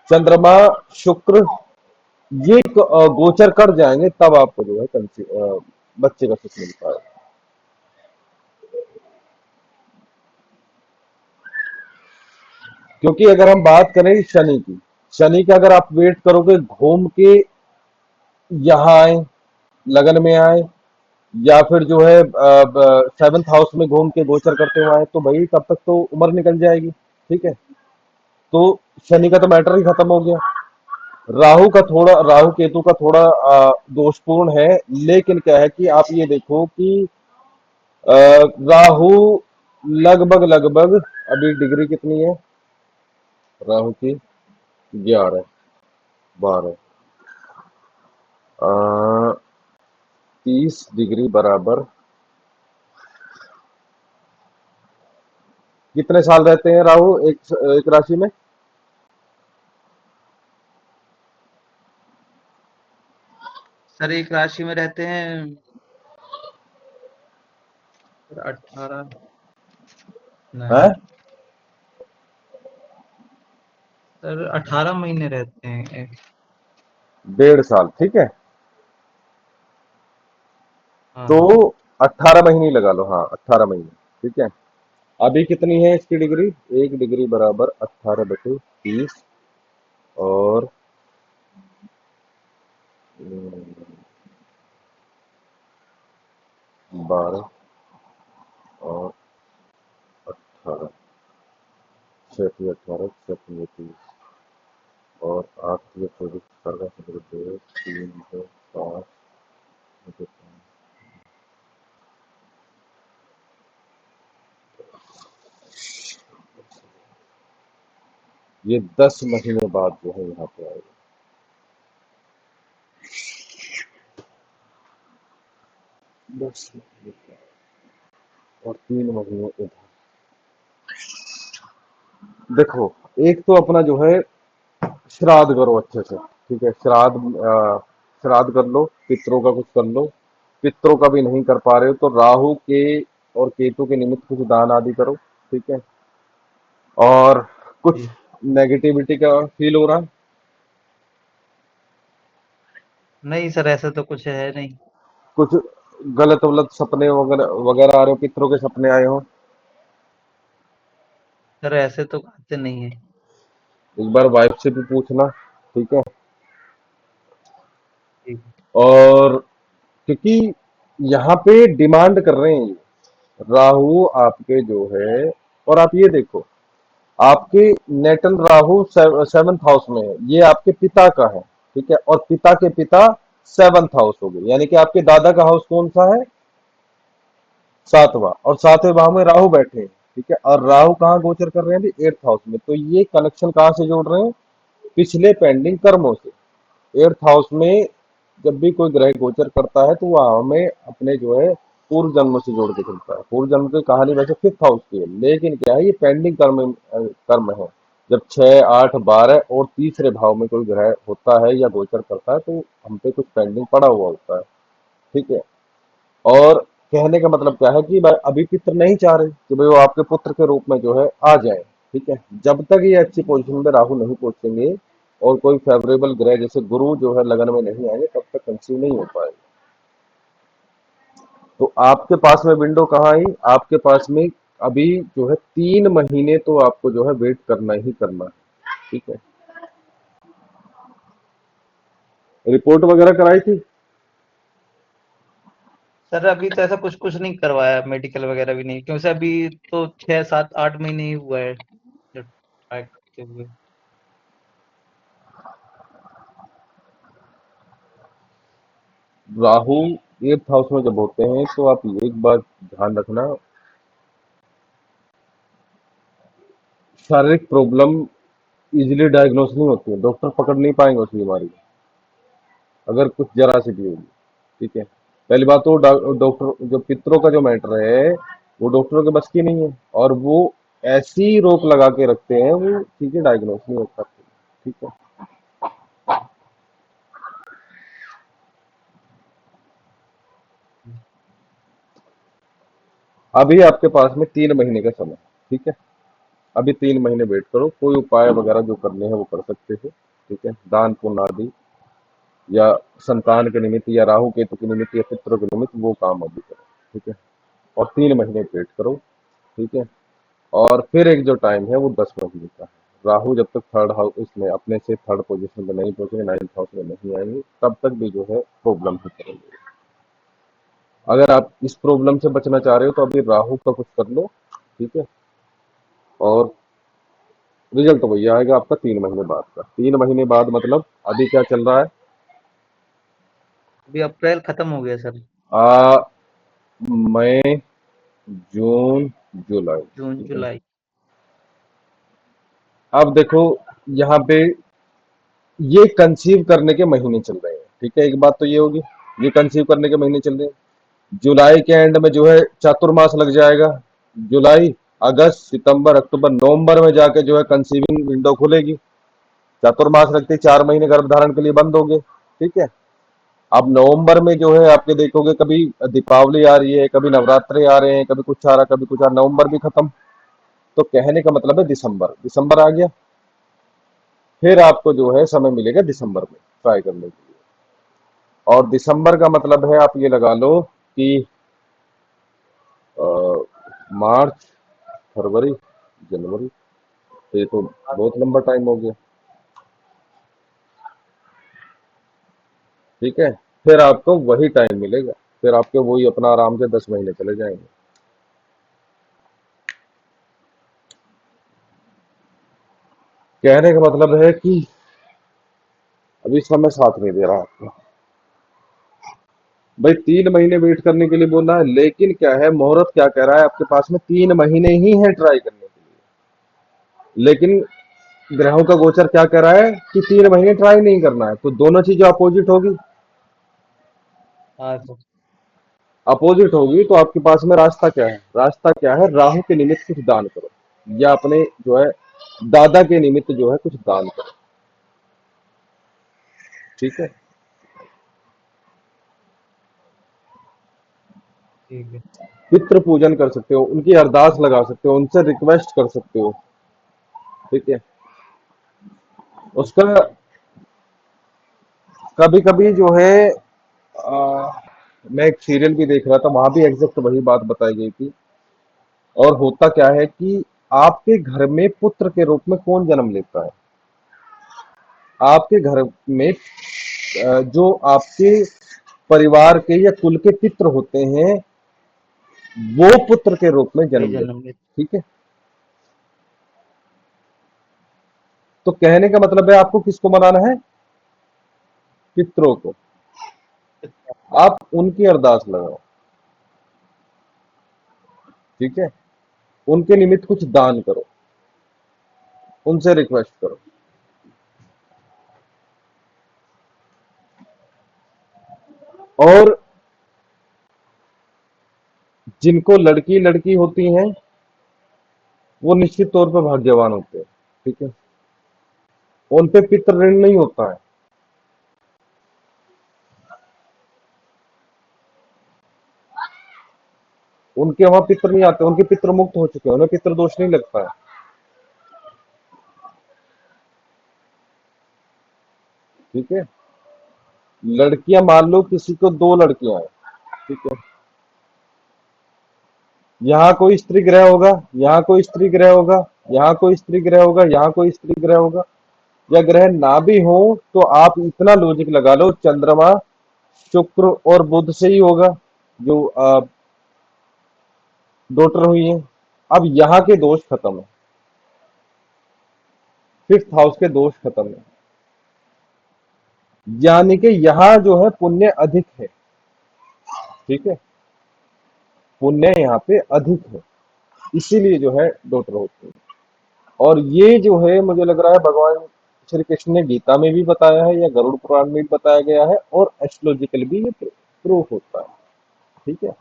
चंद्रमा, शुक्र, ये गोचर कर जाएंगे, तब आपको जो है बच्चे का सुख मिल पाएगा। क्योंकि अगर हम बात करें शनि की, शनि का अगर आप वेट करोगे घूम के यहाँ आए, लगन में आए, या फिर जो है 7th हाउस में घूम के गोचर करते हुए आए, तो भाई तब तक तो उम्र निकल जाएगी, ठीक है। तो शनि का तो मैटर ही खत्म हो गया। राहु केतु का थोड़ा दोषपूर्ण है, लेकिन क्या है कि आप ये देखो कि राहु लगभग लगभग, अभी डिग्री कितनी है राहु की, 11, 12, 30 डिग्री बराबर कितने साल रहते हैं राहु एक राशि में? सर एक राशि में रहते हैं 18 हैं? नहीं सर 18 महीने रहते हैं। 1.5 साल, ठीक है। हाँ तो हाँ 18 महीने लगा लो, हाँ 18 महीने, ठीक है। अभी कितनी है इसकी डिग्री? 1 डिग्री बराबर 18/30, और 12 और 18, 6×18, 6×30, और 8×24, 18, 3, 5, ये 10 महीने बाद जो है यहाँ पे आएगा। 10 महीने बाद, और 3 महीने इधर। देखो, एक तो अपना जो है श्राद्ध करो अच्छे से, ठीक है। श्राद्ध कर लो, पितरों का कुछ कर लो। पितरों का भी नहीं कर पा रहे हो तो राहु के और केतु के निमित्त कुछ दान आदि करो, ठीक है। और कुछ जी। नेगेटिविटी का फील हो रहा है? नहीं सर ऐसा तो कुछ है नहीं। कुछ गलत वलत सपने वगैरह वगैरह आ रहे हो, पितरों के सपने आए हो? सर ऐसे तो आते नहीं है। एक बार वाइफ से भी पूछना, ठीक है। जी और क्योंकि यहाँ पे डिमांड कर रहे हैं ये, राहु आपके जो है, और आप ये देखो, आपके नेटल राहु 7th हाउस में है, ये आपके पिता का है, ठीक है। और पिता के पिता 7th हाउस हो गए, यानी कि आपके दादा का हाउस कौन सा है? 7वां, और 7वें भाव में राहु बैठे हैं, ठीक है। और राहु कहाँ गोचर कर रहे हैं अभी? 8th हाउस में। तो ये कनेक्शन कहाँ से जोड़ रहे हैं? पिछले पेंडिंग कर्मों से। 8th हाउस में जब भी कोई ग्रह गोचर करता है तो वह हमें अपने जो है पूर्व जन्म से जोड़ के चलता है। पूर्व जन्म की कहानी वैसे 5th हाउस की है, लेकिन क्या है, ये पेंडिंग कर्म है। जब 6, 8, 12 और तीसरे भाव में कोई ग्रह होता है या गोचर करता है, तो हम पे कुछ पेंडिंग पड़ा हुआ होता है, ठीक है। और कहने का मतलब क्या है कि भाई अभी पितर नहीं चाह रहे कि भाई वो आपके पुत्र के रूप में जो है आ जाए, ठीक है। जब तक ये अच्छी पोजीशन में राहु नहीं पहुंचेंगे और कोई फेवरेबल ग्रह जैसे गुरु जो है लगन में नहीं आएंगे, तब तक कंसीव नहीं हो पाएगा। तो आपके पास में विंडो कहाँ आई? आपके पास में अभी जो है 3 महीने तो आपको जो है वेट करना ही करना है, ठीक है। रिपोर्ट वगैरह कराई थी? सर अभी तो ऐसा कुछ कुछ नहीं करवाया, मेडिकल वगैरह भी नहीं, क्योंकि अभी तो 6, 7, 8 महीने ही हुआ है जब try okay okay. Rahu 8th house में जब होते हैं तो आप एक बात ध्यान रखना, शारीरिक प्रॉब्लम इजीली डायग्नोस नहीं होती है, डॉक्टर पकड़ नहीं पाएंगे उस बीमारी को अगर कुछ जरा सी भी होगी। ठीक है, पहली बात तो डॉक्टर जो पितरों का जो मैटर है वो डॉक्टरों के बस की नहीं है, और वो ऐसी रोक लगा के रखते हैं वो चीजें डायग्नोस नहीं हो पाती। ठीक है, अभी आपके पास में 3 महीने का समय है। ठीक है, अभी 3 महीने वेट करो, कोई उपाय वगैरह जो करने हैं वो कर सकते हो। ठीक है, दान पुण्य आदि या संतान के निमित्त या राहु केतु के निमित्त या पितरों के निमित्त वो काम अभी करो। ठीक है, और 3 महीने वेट करो। ठीक है, और फिर एक जो टाइम है वो 10 महीने का है। राहु जब तक थर्ड हाउस इसमें अपने से थर्ड पोजीशन में नहीं पहुंचेंगे, 9th हाउस में नहीं आएंगे, तब तक भी जो है प्रॉब्लम ही करेंगे। अगर आप इस प्रॉब्लम से बचना चाह रहे हो तो अभी राहु का कुछ कर लो। ठीक है, और रिजल्ट तो वही आएगा आपका 3 महीने बाद का। 3 महीने बाद मतलब अभी क्या चल रहा है, अभी अप्रैल खत्म हो गया सर। आ, मई, जून, जुलाई। जून ठीक है, जुलाई। अब देखो यहाँ पे ये कंसीव करने के महीने चल रहे हैं। ठीक है, एक बात तो ये होगी, ये कंसीव करने के महीने चल रहे हैं। जुलाई के एंड में जो है चातुर्मास लग जाएगा। जुलाई, अगस्त, सितंबर, अक्टूबर, नवंबर में जाके जो है कंसीविंग विंडो खुलेगी। चातुर्मास लगते 4 महीने गर्भ धारण के लिए बंद हो गए। ठीक है, अब नवंबर में जो है आपके देखोगे कभी दीपावली आ रही है, कभी नवरात्रे आ रहे हैं, कभी कुछ आ रहा, कभी कुछ आ रहा, नवंबर भी खत्म। तो कहने का मतलब है दिसंबर, दिसंबर आ गया, फिर आपको जो है समय मिलेगा दिसंबर में ट्राई करने के लिए। और दिसंबर का मतलब है आप ये लगा लो कि अ, मार्च, फरवरी, जनवरी, तो ये तो बहुत लंबा टाइम हो गया। ठीक है, फिर आपको वही टाइम मिलेगा, फिर आपके वही अपना आराम से 10 महीने चले जाएंगे। कहने का मतलब है कि अभी समय साथ नहीं दे रहा आपको। भाई 3 महीने वेट करने के लिए बोला है, लेकिन क्या है मुहूर्त क्या कह रहा है आपके पास में 3 महीने ही है ट्राई करने के लिए, लेकिन ग्रहों का गोचर क्या कह रहा है कि 3 महीने ट्राई नहीं करना है। तो दोनों चीजें अपोजिट होगी, हाँ सर। अपोजिट होगी तो आपके पास में रास्ता क्या है, रास्ता क्या है, राहु के निमित्त कुछ दान करो, या अपने जो है दादा के निमित्त जो है कुछ दान करो। ठीक है, ठीक है। पितृ पूजन कर सकते हो, उनकी अरदास लगा सकते हो, उनसे रिक्वेस्ट कर सकते हो। ठीक है, उसका कभी कभी जो है मैं एक सीरियल भी देख रहा था, वहां भी एग्जैक्ट वही बात बताई गई थी। और होता क्या है कि आपके घर में पुत्र के रूप में कौन जन्म लेता है, आपके घर में जो आपके परिवार के या कुल के पितृ होते हैं वो पुत्र के रूप में वही जन्म लेते जन्म हैं। लेते। ठीक है, तो कहने का मतलब है आपको किसको मनाना है, पितरों को। आप उनकी अरदास लगाओ। ठीक है, उनके निमित्त कुछ दान करो, उनसे रिक्वेस्ट करो। और जिनको लड़की लड़की होती हैं वो निश्चित तौर पर भाग्यवान होते हैं। ठीक है, उन पे पितृ ऋण नहीं होता है। उनके वहां पितृ नहीं आते, उनके पितृ मुक्त हो चुके हैं, उन्हें पितृ दोष नहीं लगता है। ठीक है, लड़कियां मान लो किसी को 2 लड़कियां हैं। ठीक है, यहाँ कोई स्त्री ग्रह होगा, यहाँ कोई स्त्री ग्रह होगा, यहाँ कोई स्त्री ग्रह होगा, यहाँ कोई स्त्री ग्रह होगा, या ग्रह ना भी हो तो आप इतना लॉजिक लगा लो चंद्रमा शुक्र और बुध से ही होगा जो डॉटर हुई है। अब यहाँ के दोष खत्म है। 5th हाउस के दोष खत्म है, यानी कि यहाँ जो है पुण्य अधिक है। ठीक है, पुण्य यहाँ पे अधिक है, इसीलिए जो है डॉटर होती है। और ये जो है मुझे लग रहा है भगवान श्री कृष्ण ने गीता में भी बताया है या गरुड़ पुराण में भी बताया गया है, और एस्ट्रोलॉजिकल भी ये प्रूफ होता है। ठीक है,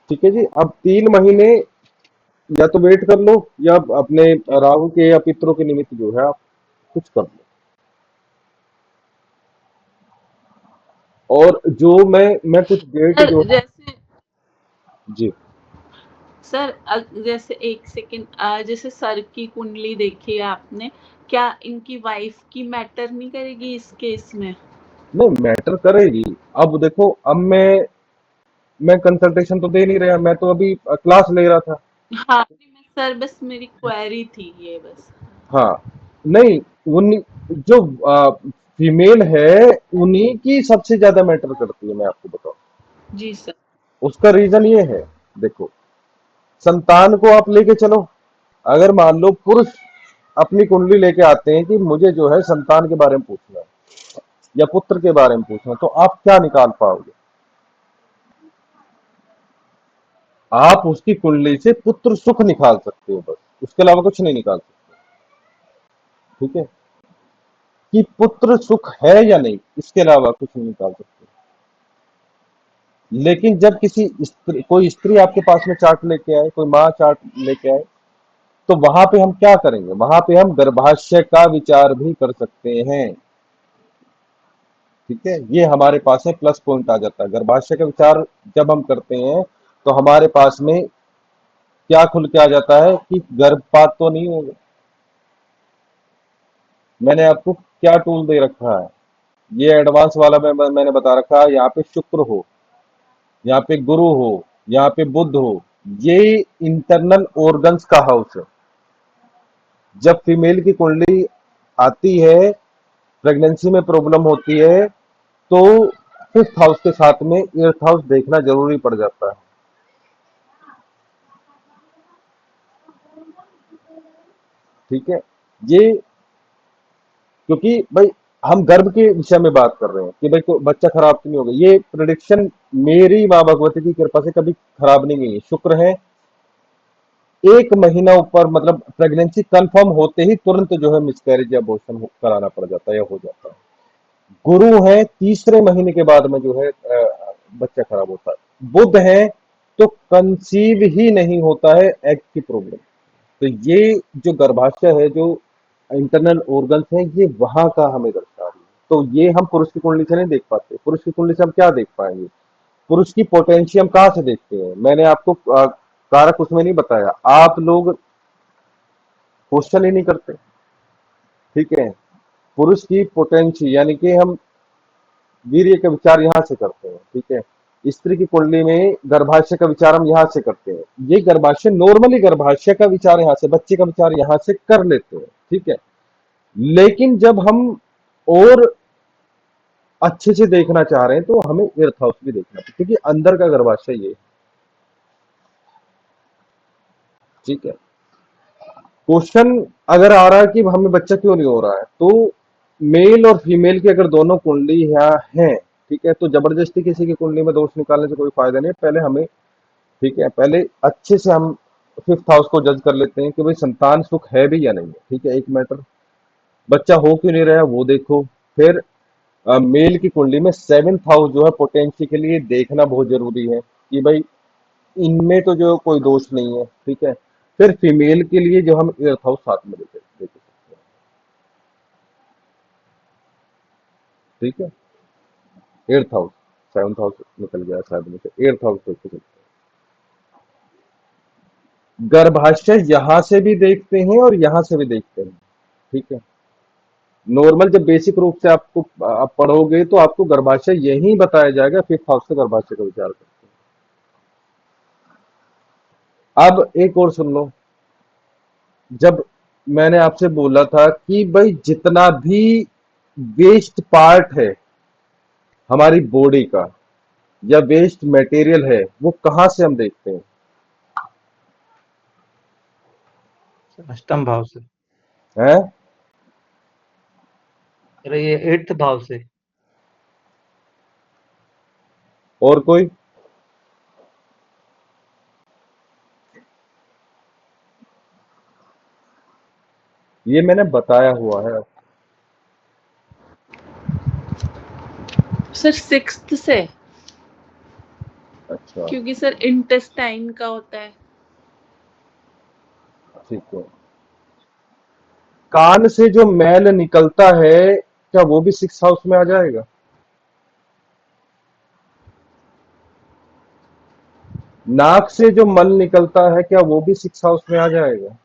ठीक है जी। अब 3 महीने या तो वेट कर लो, या अपने राहु के या पितरों के निमित्त जो है आप कुछ कर लो। और जो मैं कुछ डेट सर जो है जैसे जी, सर जैसे एक सेकंड, जैसे सर की कुंडली देखी है आपने, क्या इनकी वाइफ की मैटर नहीं करेगी इस केस में? नहीं मैटर करेगी। अब देखो, अब मैं कंसल्टेशन तो दे नहीं रहा, मैं तो अभी क्लास ले रहा था। हाँ नहीं, मैं सर बस मेरी क्वेरी थी ये बस। हाँ, नहीं, उन जो फीमेल है उन्हीं की सबसे ज्यादा मैटर करती है, मैं आपको बताऊं। जी सर। उसका रीजन ये है, देखो, संतान को आप लेके चलो। अगर मान लो पुरुष अपनी कुंडली लेके आते हैं कि मुझे जो है संतान के बारे में पूछना है या पुत्र के बारे में पूछना है, तो आप क्या निकाल पाओगे? आप उसकी कुंडली से पुत्र सुख निकाल सकते हो, बस, उसके अलावा कुछ नहीं निकाल सकते। ठीक है, कि पुत्र सुख है या नहीं, इसके अलावा कुछ नहीं निकाल सकते। लेकिन जब किसी स्त्री, कोई स्त्री आपके पास में चार्ट लेके आए, कोई माँ चार्ट लेके आए, तो वहां पे हम क्या करेंगे? वहां पे हम गर्भाशय का विचार भी कर सकते हैं। ठीक है, ये हमारे पास में प्लस पॉइंट आ जाता है। गर्भाशय का विचार जब हम करते हैं तो हमारे पास में क्या खुल के आ जाता है कि गर्भपात तो नहीं होगा। मैंने आपको क्या टूल दे रखा है, ये एडवांस वाला मैंने बता रखा है। यहाँ पे शुक्र हो, यहाँ पे गुरु हो, यहाँ पे बुध हो, ये इंटरनल ऑर्गन्स का हाउस है। जब फीमेल की कुंडली आती है, प्रेगनेंसी में प्रॉब्लम होती है, तो 5th हाउस के साथ में 8th हाउस देखना जरूरी पड़ जाता है। ठीक है, ये क्योंकि भाई हम गर्भ के विषय में बात कर रहे हैं कि भाई कोई बच्चा खराब तो नहीं होगा। ये प्रिडिक्शन मेरी माँ भगवती की कृपा से कभी खराब नहीं गई है। शुक्र है, 1 महीना ऊपर मतलब प्रेगनेंसी कंफर्म होते ही तुरंत जो है मिसकैरेज या अबॉर्शन कराना पड़ जाता है या हो जाता है। गुरु है, तीसरे महीने के बाद में जो है बच्चा खराब होता है। बुध है तो कंसीव ही नहीं होता है, एग की प्रॉब्लम। तो ये जो गर्भाशय है, जो इंटरनल ऑर्गन्स है, ये वहां का हमें दर्शा रही है। तो ये हम पुरुष की कुंडली से नहीं देख पाते। पुरुष की कुंडली से हम क्या देख पाएंगे? पुरुष की पोटेंशियम कहाँ से देखते हैं? मैंने आपको कारक उसमें नहीं बताया। आप लोग क्वेश्चन ही नहीं करते। ठीक है, पुरुष की पोटेंशियल यानी कि हम वीर्य का विचार यहाँ से करते हैं। ठीक है, स्त्री की कुंडली में गर्भाशय का विचार हम यहाँ से करते हैं। ये गर्भाशय नॉर्मली गर्भाशय का विचार यहाँ से, बच्चे का विचार यहाँ से कर लेते हैं। ठीक है, लेकिन जब हम और अच्छे से देखना चाह रहे हैं तो हमें 8th हाउस भी देखना है, क्योंकि अंदर का गर्भाशय ये है। ठीक है, क्वेश्चन अगर आ रहा है कि हमें बच्चा क्यों नहीं हो रहा है, तो मेल और फीमेल की अगर दोनों कुंडली यहाँ हैं, ठीक है, तो जबरदस्ती किसी की कुंडली में दोष निकालने से कोई फायदा नहीं है। पहले हमें, ठीक है, पहले अच्छे से हम 5th हाउस को जज कर लेते हैं कि भाई संतान सुख है भी या नहीं है। ठीक है, एक मैटर, बच्चा हो क्यों नहीं रहा है वो देखो। फिर मेल की कुंडली में 7th हाउस जो है पोटेंशियल के लिए देखना बहुत जरूरी है कि भाई इनमें तो जो कोई दोष नहीं है। ठीक है, फिर फीमेल के लिए जो हम 8th हाउस साथ में देख सकते हैं। ठीक है, 8th हाउस, 7th हाउस निकल गया शायद में से, 8th हाउस देख सकते हैं। गर्भाशय यहां से भी देखते हैं और यहां से भी देखते हैं। ठीक है, नॉर्मल जब बेसिक रूप से आपको आप पढ़ोगे तो आपको गर्भाशय यही बताया जाएगा। 5th हाउस से गर्भाशय का विचार करते हैं। अब एक और सुन लो, जब मैंने आपसे बोला था कि भाई जितना भी वेस्ट पार्ट है हमारी बॉडी का या वेस्ट मटेरियल है, वो कहां से हम देखते हैं? अष्टम भाव से। है। अरे ये 8th भाव से। और कोई? ये मैंने बताया हुआ है। सर 6th से, अच्छा, क्योंकि सर इंटेस्टाइन का होता है। ठीक है। कान से जो मैल निकलता है, क्या वो भी 6th हाउस में आ जाएगा? नाक से जो मल निकलता है, क्या वो भी 6th हाउस में आ जाएगा?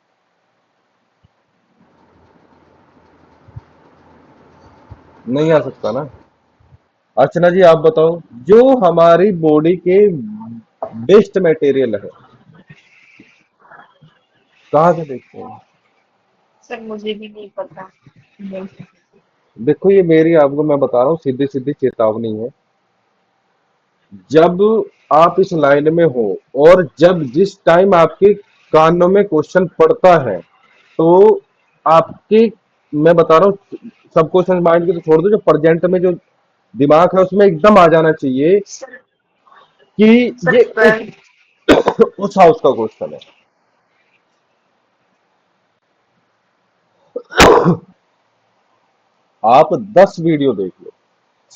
नहीं आ सकता ना। अर्चना जी आप बताओ, जो हमारी बॉडी के बेस्ट मटेरियल है, कहाँ से देखते हैं? सर मुझे भी नहीं पता। नहीं। देखो, ये मेरी आपको मैं बता रहा हूँ, सीधी सीधी चेतावनी है। जब आप इस लाइन में हो और जब जिस टाइम आपके कानों में क्वेश्चन पड़ता है, तो आपके, मैं बता रहा हूँ, सबकॉन्शियस माइंड की तो छोड़ दो, जो प्रेजेंट में जो दिमाग है उसमें एकदम आ जाना चाहिए सर कि सर ये पर उस हाउस का क्वेश्चन है। आप 10 वीडियो देख लो,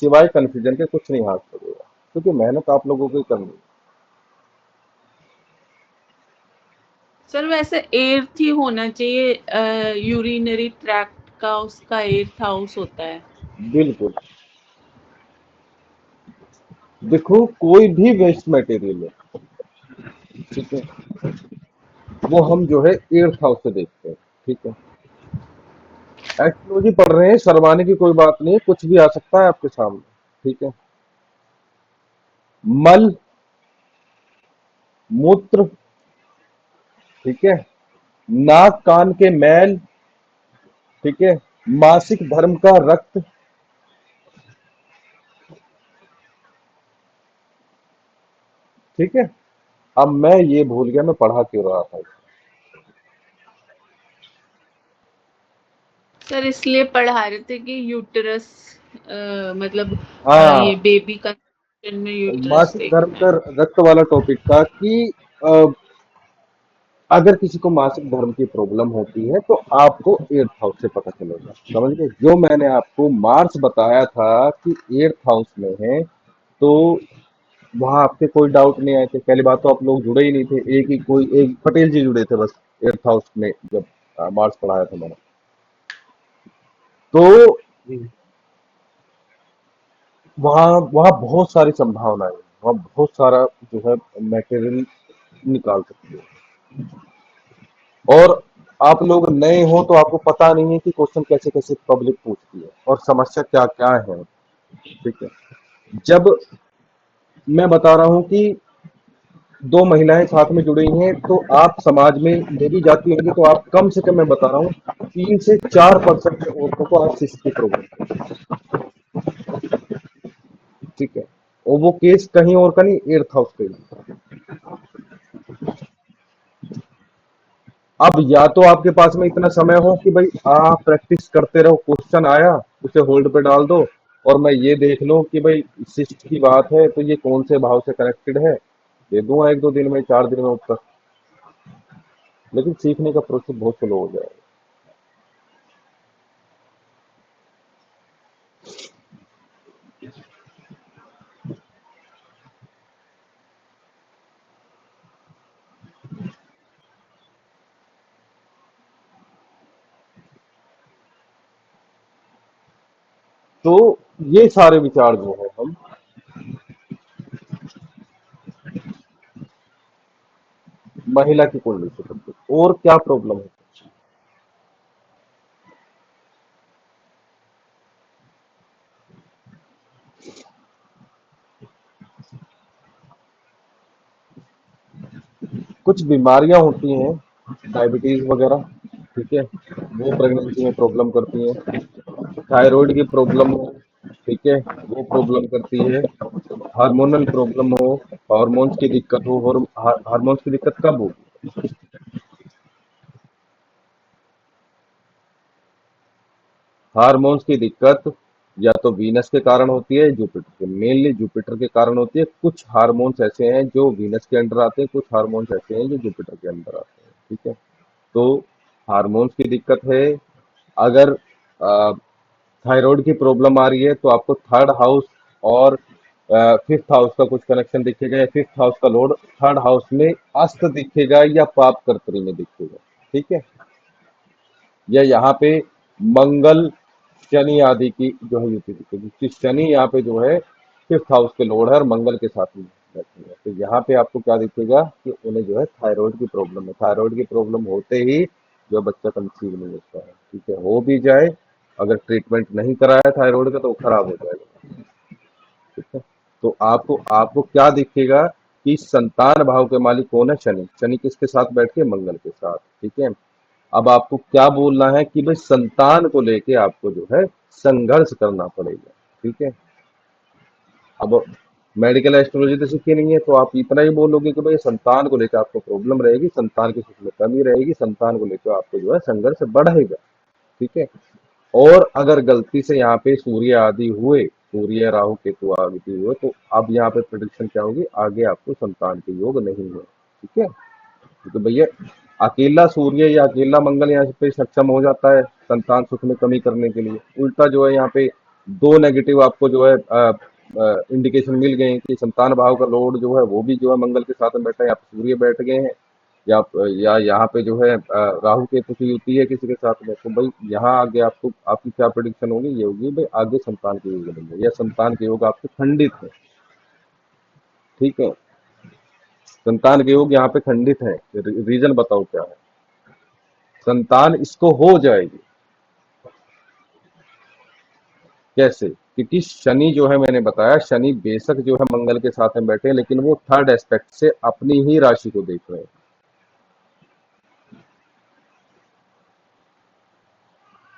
सिवाय कंफ्यूजन के कुछ नहीं हाथ पड़ेगा, क्योंकि मेहनत आप लोगों को ही करनी है। सर वैसे 8th ही होना चाहिए, यूरिनरी ट्रैक्ट का उसका 8th हाउस होता है। बिल्कुल। देखो, कोई भी वेस्ट मटेरियल है, ठीक है, वो हम जो है 8th हाउस से देखते हैं। ठीक है। एक्सप्लोजी पढ़ रहे हैं, शर्माने की कोई बात नहीं है, कुछ भी आ सकता है आपके सामने। ठीक है। मल, मूत्र, ठीक है, नाक कान के मैल, ठीक है, मासिक धर्म का रक्त, ठीक है। अब मैं ये भूल गया मैं पढ़ा क्यों रहा था। सर इसलिए पढ़ा रहे थे कि यूटरस, मतलब ये हाँ, बेबी कंसेप्शन में यूटरस मासिक धर्म देखना का है। रक्त वाला टॉपिक था कि अ, अगर किसी को मासिक धर्म की प्रॉब्लम होती है तो आपको 8th हाउस से पता चलेगा। समझ गए? जो मैंने आपको मार्स बताया था कि 8th हाउस में है, तो वहां आपके कोई डाउट नहीं आए थे। पहली बात तो आप लोग जुड़े ही नहीं थे, एक ही कोई एक पटेल जी जुड़े थे बस 8th हाउस में, जब मार्स पढ़ाया था मैंने। तो जी। वहाँ वहाँ बहुत सारी संभावनाएं हैं, वहाँ बहुत सारा जो है मटेरियल निकाल सकते हो। और आप लोग नए हो तो आपको पता नहीं है कि क्वेश्चन कैसे कैसे पब्लिक पूछती है और समस्या क्या क्या है। ठीक है। जब मैं बता रहा हूं कि दो महिलाएं साथ में जुड़ी हैं, तो आप समाज में यदि जाती होंगी तो आप कम से कम, मैं बता रहा हूँ, 3 से 4% औरतों को आप शिष्ट की प्रॉब्लम। ठीक है। और वो केस कहीं और का नहीं, 8th हाउस पे ही। अब या तो आपके पास में इतना समय हो कि भाई आप प्रैक्टिस करते रहो, क्वेश्चन आया उसे होल्ड पे डाल दो, और मैं ये देख लूं कि भाई शिफ्ट की बात है तो ये कौन से भाव से कनेक्टेड है, दे दूंगा 1-2 दिन में, 4 दिन में उत्तर। लेकिन सीखने का प्रोसेस बहुत स्लो हो जाएगा। तो ये सारे विचार जो है हम, महिला की कुंडली से करते हैं। और क्या प्रॉब्लम है? कुछ बीमारियां होती हैं, डायबिटीज वगैरह, ठीक है, वो प्रेगनेंसी में प्रॉब्लम करती हैं। थायराइड की प्रॉब्लम हो, ठीक है, वो प्रॉब्लम करती है। हार्मोनल प्रॉब्लम हो, हार्मोन्स की दिक्कत हो, और हार्मोन्स की दिक्कत कब हो? हार्मोन्स की दिक्कत या तो वीनस के कारण होती है, जुपिटर के, मेनली जुपिटर के कारण होती है। कुछ हार्मोन्स ऐसे हैं जो वीनस के अंडर आते हैं, कुछ हार्मोन्स ऐसे हैं जो जुपिटर के अंदर आते हैं। ठीक है, तो हार्मोन्स की दिक्कत है। अगर थायराइड की प्रॉब्लम आ रही है तो आपको थर्ड हाउस और फिफ्थ हाउस का कुछ कनेक्शन दिखेगा, या फिफ्थ हाउस का लॉर्ड थर्ड हाउस में अस्त दिखेगा या पाप कर्तरी में दिखेगा। ठीक है, या यहाँ पे मंगल शनि आदि की जो है युति दिखेगी, कि शनि यहाँ पे जो है फिफ्थ हाउस के लॉर्ड है और मंगल के साथ में बैठे हैं। तो यहाँ पे आपको क्या दिखेगा कि उन्हें जो है थायराइड की प्रॉब्लम है। थायराइड की प्रॉब्लम होते ही जो बच्चा कंसीव नहीं होता है। ठीक है, हो भी जाए, अगर ट्रीटमेंट नहीं कराया थायराइड का तो वो खराब हो जाएगा। ठीक है, तो आपको आपको क्या दिखेगा कि संतान भाव के मालिक कौन है? शनि। शनि किसके साथ बैठ के? मंगल के साथ। ठीक है, अब आपको क्या बोलना है कि भाई संतान को लेके आपको जो है संघर्ष करना पड़ेगा। ठीक है, अब मेडिकल एस्ट्रोलॉजी तो सीखी नहीं है, तो आप इतना ही बोलोगे कि भाई संतान को लेकर आपको प्रॉब्लम रहेगी, संतान की सुख में कमी रहेगी, संतान को लेकर आपको जो है संघर्ष बढ़ेगा। ठीक है, और अगर गलती से यहाँ पे सूर्य आदि हुए, सूर्य राहु केतु आदि हुए, तो अब यहाँ पे प्रेडिक्शन क्या होगी? आगे आपको संतान के योग नहीं है। ठीक है, क्योंकि भैया अकेला सूर्य या अकेला मंगल यहाँ पे सक्षम हो जाता है संतान सुख में कमी करने के लिए। उल्टा जो है यहाँ पे दो नेगेटिव आपको जो है इंडिकेशन मिल गए हैं कि संतान भाव का लॉर्ड जो है वो भी जो है मंगल के साथ में बैठा है, यहाँ पे सूर्य बैठ गए हैं, या यहाँ पे जो है राहु केतु की युति है किसी के साथ में। तो भाई यहाँ आगे आपको आपकी क्या प्रेडिक्शन होगी? ये होगी भाई आगे संतान के योग बनेंगे, या संतान के योग आपके खंडित है। ठीक है, संतान के योग यहाँ पे खंडित है। रीजन बताओ क्या है? संतान इसको हो जाएगी कैसे? क्योंकि शनि जो है, मैंने बताया, शनि बेशक जो है मंगल के साथ में बैठे हैं, लेकिन वो थर्ड एस्पेक्ट से अपनी ही राशि को देख रहे हैं।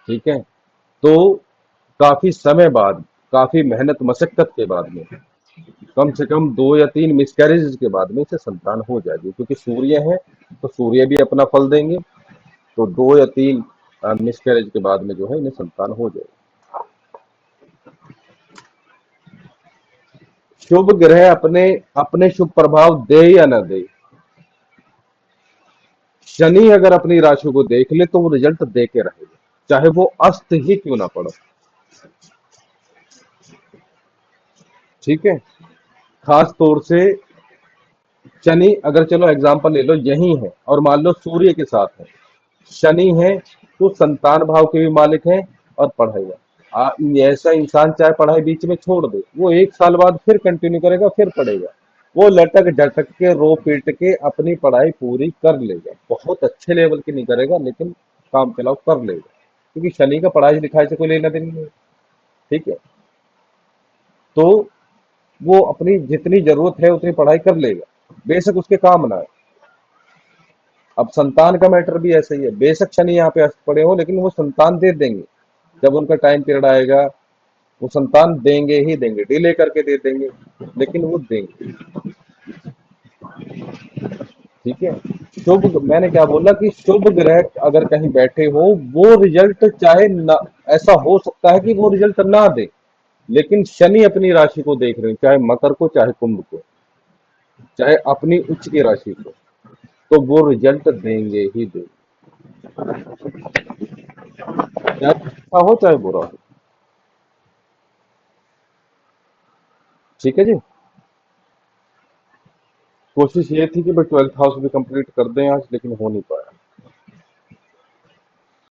ठीक है, तो काफी समय बाद, काफी मेहनत मशक्कत के बाद में, कम से कम 2 या 3 मिसकैरेज के बाद में इसे संतान हो जाएगी, क्योंकि सूर्य है तो सूर्य भी अपना फल देंगे। तो 2 या 3 मिसकैरेज के बाद में जो है इन्हें संतान हो जाएगी। शुभ ग्रह अपने अपने शुभ प्रभाव दे या न दे, शनि अगर अपनी राशि को देख ले तो वो रिजल्ट दे के रहेगा, चाहे वो अस्त ही क्यों ना पड़ो। ठीक है, खास तौर से शनि, अगर चलो एग्जांपल ले लो यही है और मान लो सूर्य के साथ है, शनि है तो संतान भाव के भी मालिक हैं और पढ़ाई है। ऐसा इंसान चाहे पढ़ाई बीच में छोड़ दे, वो 1 साल बाद फिर कंटिन्यू करेगा, फिर पढ़ेगा, वो लटक झटक के रो पीट के अपनी पढ़ाई पूरी कर लेगा। बहुत अच्छे लेवल की नहीं करेगा, लेकिन काम चलाओ कर लेगा, क्योंकि शनि का पढ़ाई लिखाई से कोई लेना देना नहीं है। ठीक है, तो वो अपनी जितनी जरूरत है उतनी पढ़ाई कर लेगा, बेशक उसके काम ना है। अब संतान का मैटर भी ऐसा ही है, बेशक शनि यहाँ पे अस्त पड़े हो, लेकिन वो संतान दे देंगे। जब उनका टाइम पीरियड आएगा वो संतान देंगे ही देंगे, डिले करके दे देंगे, लेकिन वो देंगे। ठीक है, शुभ, मैंने क्या बोला कि शुभ ग्रह अगर कहीं बैठे हो, वो रिजल्ट चाहे ना, ऐसा हो सकता है कि वो रिजल्ट ना दे, लेकिन शनि अपनी राशि को देख रहे हैं, चाहे मकर को, चाहे कुंभ को, चाहे अपनी उच्च की राशि को, तो वो रिजल्ट देंगे ही देंगे, चाहे अच्छा हो चाहे बुरा हो। ठीक है जी, कोशिश ये थी कि भाई 12th हाउस भी कंप्लीट कर दें आज, लेकिन हो नहीं पाया।